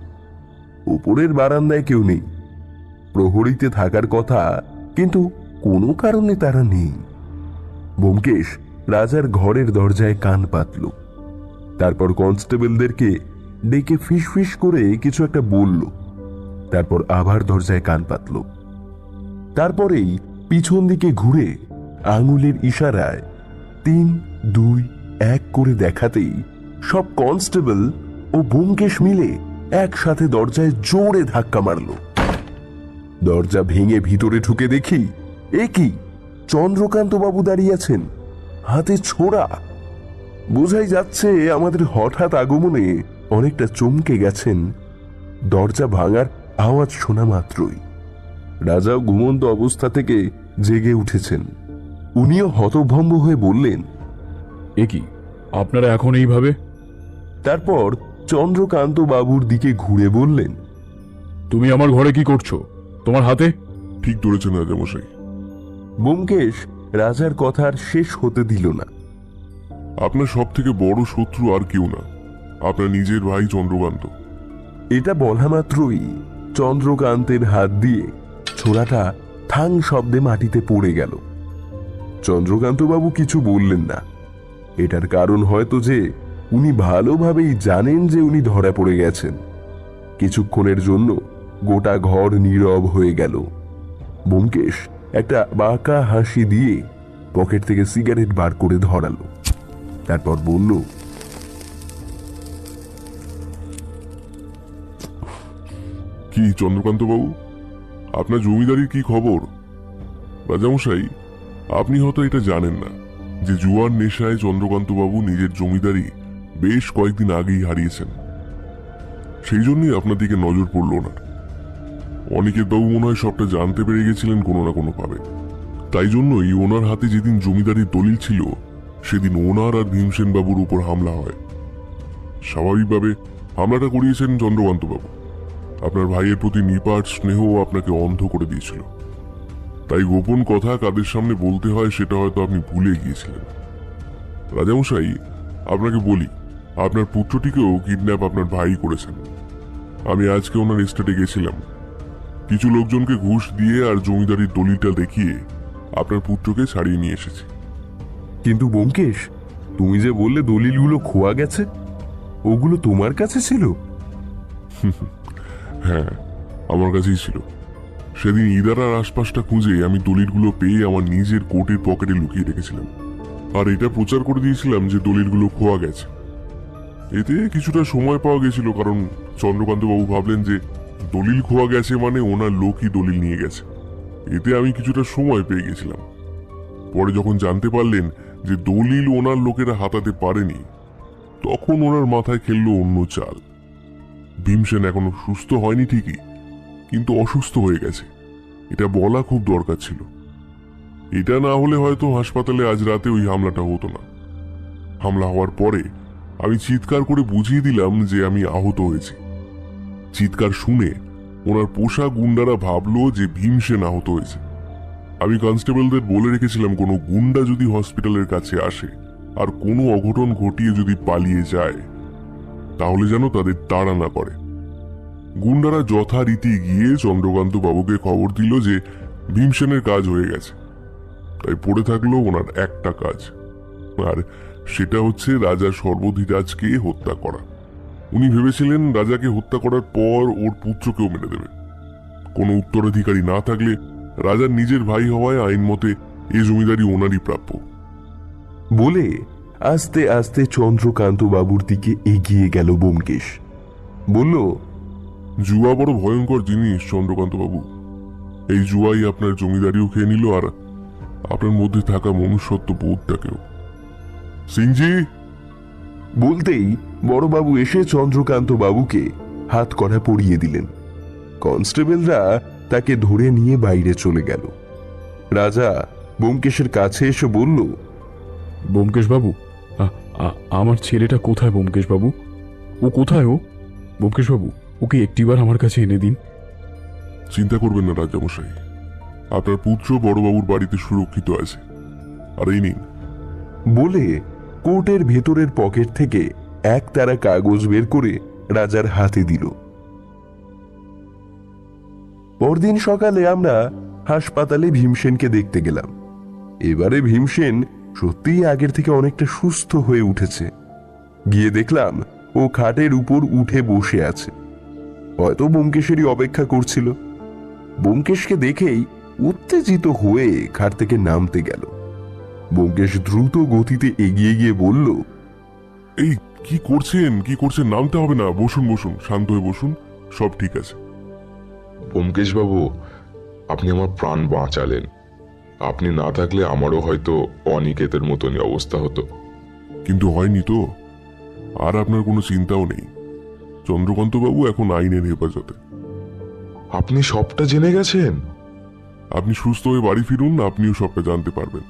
উপরের বারান্দায় কেউ নেই। প্রহরীতে থাকার কথা, কিন্তু কোনো কারণে তারা নেই। ব্যোমকেশ রাজার ঘরের দরজায় কান পাতল। তারপর কনস্টেবলদেরকে ডেকে ফিস করে কিছু একটা বলল। তারপর আবার দরজায় কান পাতল। তারপরেই পিছন দিকে ঘুরে আঙুলের ইশারায় ৩, ২, ১ করে দেখাতেই সব কনস্টেবল ও ব্যোমকেশ মিলে একসাথে দরজায় জোরে ধাক্কা মারল। দরজা ভেঙে ভিতরে ঢুকে দেখি, এ কি, চন্দ্রকান্ত বাবু দাঁড়িয়ে আছেন, হাতে ছোড়া। বোঝাই যাচ্ছে আমাদের হঠাৎ আগমনে অনেকটা চমকে গেছেন। দরজা ভাঙার আওয়াজ শোনা মাত্রই রাজাও ঘুমন্ত অবস্থা থেকে জেগে উঠেছেন। উনিও হতভম্ব হয়ে বললেন, এ কি, আপনারা এখন এইভাবে? তারপর চন্দ্রকান্ত বাবুর দিকে ঘুরে বললেন, তুমি আমার ঘরে কি করছো? তোমার হাতে? ঠিক ধরেছেন রাজামশাই। ব্যোমকেশ রাজার কথা আর শেষ হতে দিল না। আপনার সব থেকে বড় শত্রু আর কেউ না, আপনার নিজের ভাই চন্দ্রকান্ত। এটা বলা মাত্রই চন্দ্রকান্তের হাত দিয়ে ছোড়াটা ঠাং শব্দে মাটিতে পড়ে গেল। চন্দ্রকান্ত বাবু কিছু বললেন না। এটার কারণ হয়তো যে উনি ভালোভাবেই জানেন যে উনি ধরা পড়ে গেছেন। কিছুক্ষণের জন্য গোটা ঘর নীরব হয়ে গেল। ব্যোমকেশ একটা বাঁকা হাসি দিয়ে পকেট থেকে সিগারেট বার করে ধরালো। তারপর বলল, কি চন্দ্রকান্ত বাবু, আপনার জমিদারির কি খবর? রাজামশাই, আপনি হয়তো এটা জানেন না, যে জুয়ার নেশায় চন্দ্রকান্তবাবু নিজের জমিদারি বেশ কয়েকদিন আগেই হারিয়েছেন। সেই জন্যই আপনার দিকে নজর পড়ল ওনার। অনিকেত বাবু মনে হয় সবটা জানতে পেরে গেছিলেন কোনো না কোনো ভাবে। তাই জন্যই ওনার হাতে যেদিন জমিদারির দলিল ছিল সেদিন ওনার আর ভীমসেন বাবুর উপর হামলা হয়। স্বাভাবিকভাবে হামলাটা করিয়েছেন চন্দ্রকান্তবাবু। আপনার ভাইয়ের প্রতি নিপাট স্নেহ আপনাকে অন্ধ করে দিয়েছিল। তাই গোপন কথা কাদের সামনে বলতে হয় সেটা হয়তো আপনি ভুলে গিয়েছিলেন। রাজামশাই, আপনাকে বলি, আপনার পুত্রটিকেও কিডন্যাপ আপনার ভাই করেছেন। আমি আজকে ওনার এস্টেটে গেছিলাম। কিছু লোকজনকে ঘুষ দিয়ে আর জমিদারির দলিলটা দেখিয়ে আপনার পুত্রকে ছাড়িয়ে নিয়ে এসেছি। কিন্তু ব্যোমকেশ, তুমি যে বললে দলিলগুলো খোয়া গেছে, ওগুলো তোমার কাছে ছিল? হ্যাঁ, আমার কাছেই ছিল। সেদিন ইদারার আশপাশটা খুঁজে আমি দলিলগুলো পেয়ে আমার নিজের কোটের পকেটে লুকিয়ে রেখেছিলাম, আর এটা প্রচার করে দিয়েছিলাম যে দলিলগুলো খোয়া গেছে। এতে কিছুটা সময় পাওয়া গেছিল, কারণ চন্দ্রকান্তবাবু ভাবলেন যে দলিল খোয়া গেছে মানে ওনার লোকই দলিল নিয়ে গেছে। এতে আমি কিছুটা সময় পেয়ে গেছিলাম। পরে যখন জানতে পারলেন যে দলিল ওনার লোকেরা হাতাতে পারেনি, তখন ওনার মাথায় খেললো অন্য চাল। ভীমসেন এখনো সুস্থ হয়নি ঠিকই, কিন্তু অসুস্থ হয়ে গেছে, এটা বলা খুব দরকার ছিল। এটা না হলে হয়তো হাসপাতালে আজ রাতে ওই হামলাটা হতো না। হামলা হওয়ার পরে আমি চিৎকার করে বুঝিয়ে দিলাম যে আমি আহত হয়েছি। চিৎকার শুনে ওনার পোষা গুন্ডারা ভাবলো যে ভীমসেন আহত হয়েছে। আমি কনস্টেবলদের বলে রেখেছিলাম কোনো গুন্ডা যদি হসপিটালের কাছে আসে আর কোনো অঘটন ঘটিয়ে যদি পালিয়ে যায়, তাহলে যেন তাদের তাড়া না করে। গুন্ডারা যথারীতি গিয়ে চন্দ্রকান্ত বাবুকে খবর দিল যে ভীমসেনের কাজ হয়ে গেছে। তাই পড়ে থাকলো ওনার একটা কাজ, আর সেটা হচ্ছে রাজা সর্বধিরাজকে হত্যা করা। উনি ভেবেছিলেন রাজাকে হত্যা করার পর ওর পুত্রকেও মেরে দেবে। কোনো উত্তরাধিকারী না থাকলে রাজার নিজের ভাই হওয়ায় আইন মতে এ জমিদারি ওনারই প্রাপ্য। বলে আস্তে আস্তে চন্দ্রকান্ত বাবুর দিকে এগিয়ে গেল ব্যোমকেশ। বলল, জুয়া বড় ভয়ঙ্কর জিনিস চন্দ্রকান্ত বাবু। এই জুয়াই আপনার জমিদারিও খেয়ে নিল, আর আপনার মধ্যে থাকা মনুষ্যত্ব বোধটাকেও। সিংজি! বলতেই বড়বাবু এসে চন্দ্রকান্ত বাবুকে হাত কড়া পরিয়ে দিলেন। কনস্টেবলরা তাকে ধরে নিয়ে বাইরে চলে গেল। রাজা ব্যোমকেশের কাছে এসে বলল, ব্যোমকেশ বাবু, আমার ছেলেটা কোথায়? ব্যোমকেশ বাবু, ও কোথায়? ব্যোমকেশ বাবু, ওকে একটিবার আমার কাছে এনে দিন। চিন্তা করবেন না রাজামশাই, আপনার পুত্র বড়বাবুর বাড়িতে সুরক্ষিত আছে। আর এই নিন। বলে কোটের ভেতরের পকেট থেকে এক তারা কাগজ বের করে রাজার হাতে দিল। পরদিন সকালে আমরা হাসপাতালে ভীমসেনকে দেখতে গেলাম। এবারে ভীমসেন সত্যিই আগের থেকে অনেকটা সুস্থ হয়ে উঠেছে। গিয়ে দেখলাম ও খাটের উপর উঠে বসে আছে, হয়তো ব্যোমকেশেরই অপেক্ষা করছিল। ব্যোমকেশকে দেখেই উত্তেজিত হয়ে খাট থেকে নামতে গেল। ব্যোমকেশ দ্রুত গতিতে এগিয়ে গিয়ে বলল, এই কি করছেন? নামতে হবে না, বসুন বসুন, শান্ত হয়ে বসুন, সব ঠিক আছে। ব্যোমকেশ বাবু, আপনি আমার প্রাণ বাঁচালেন। আপনি না থাকলে আমারও হয়তো অনিকেতের মতনই অবস্থা হতো। কিন্তু হয়নি তো, আর আপনার কোনো চিন্তাও নেই। চন্দ্রকান্তবাবু এখন আইনের হেফাজতে। আপনি সবটা জেনে গেছেন? আপনি সুস্থ হয়ে বাড়ি ফিরুন, আপনিও সবটা জানতে পারবেন।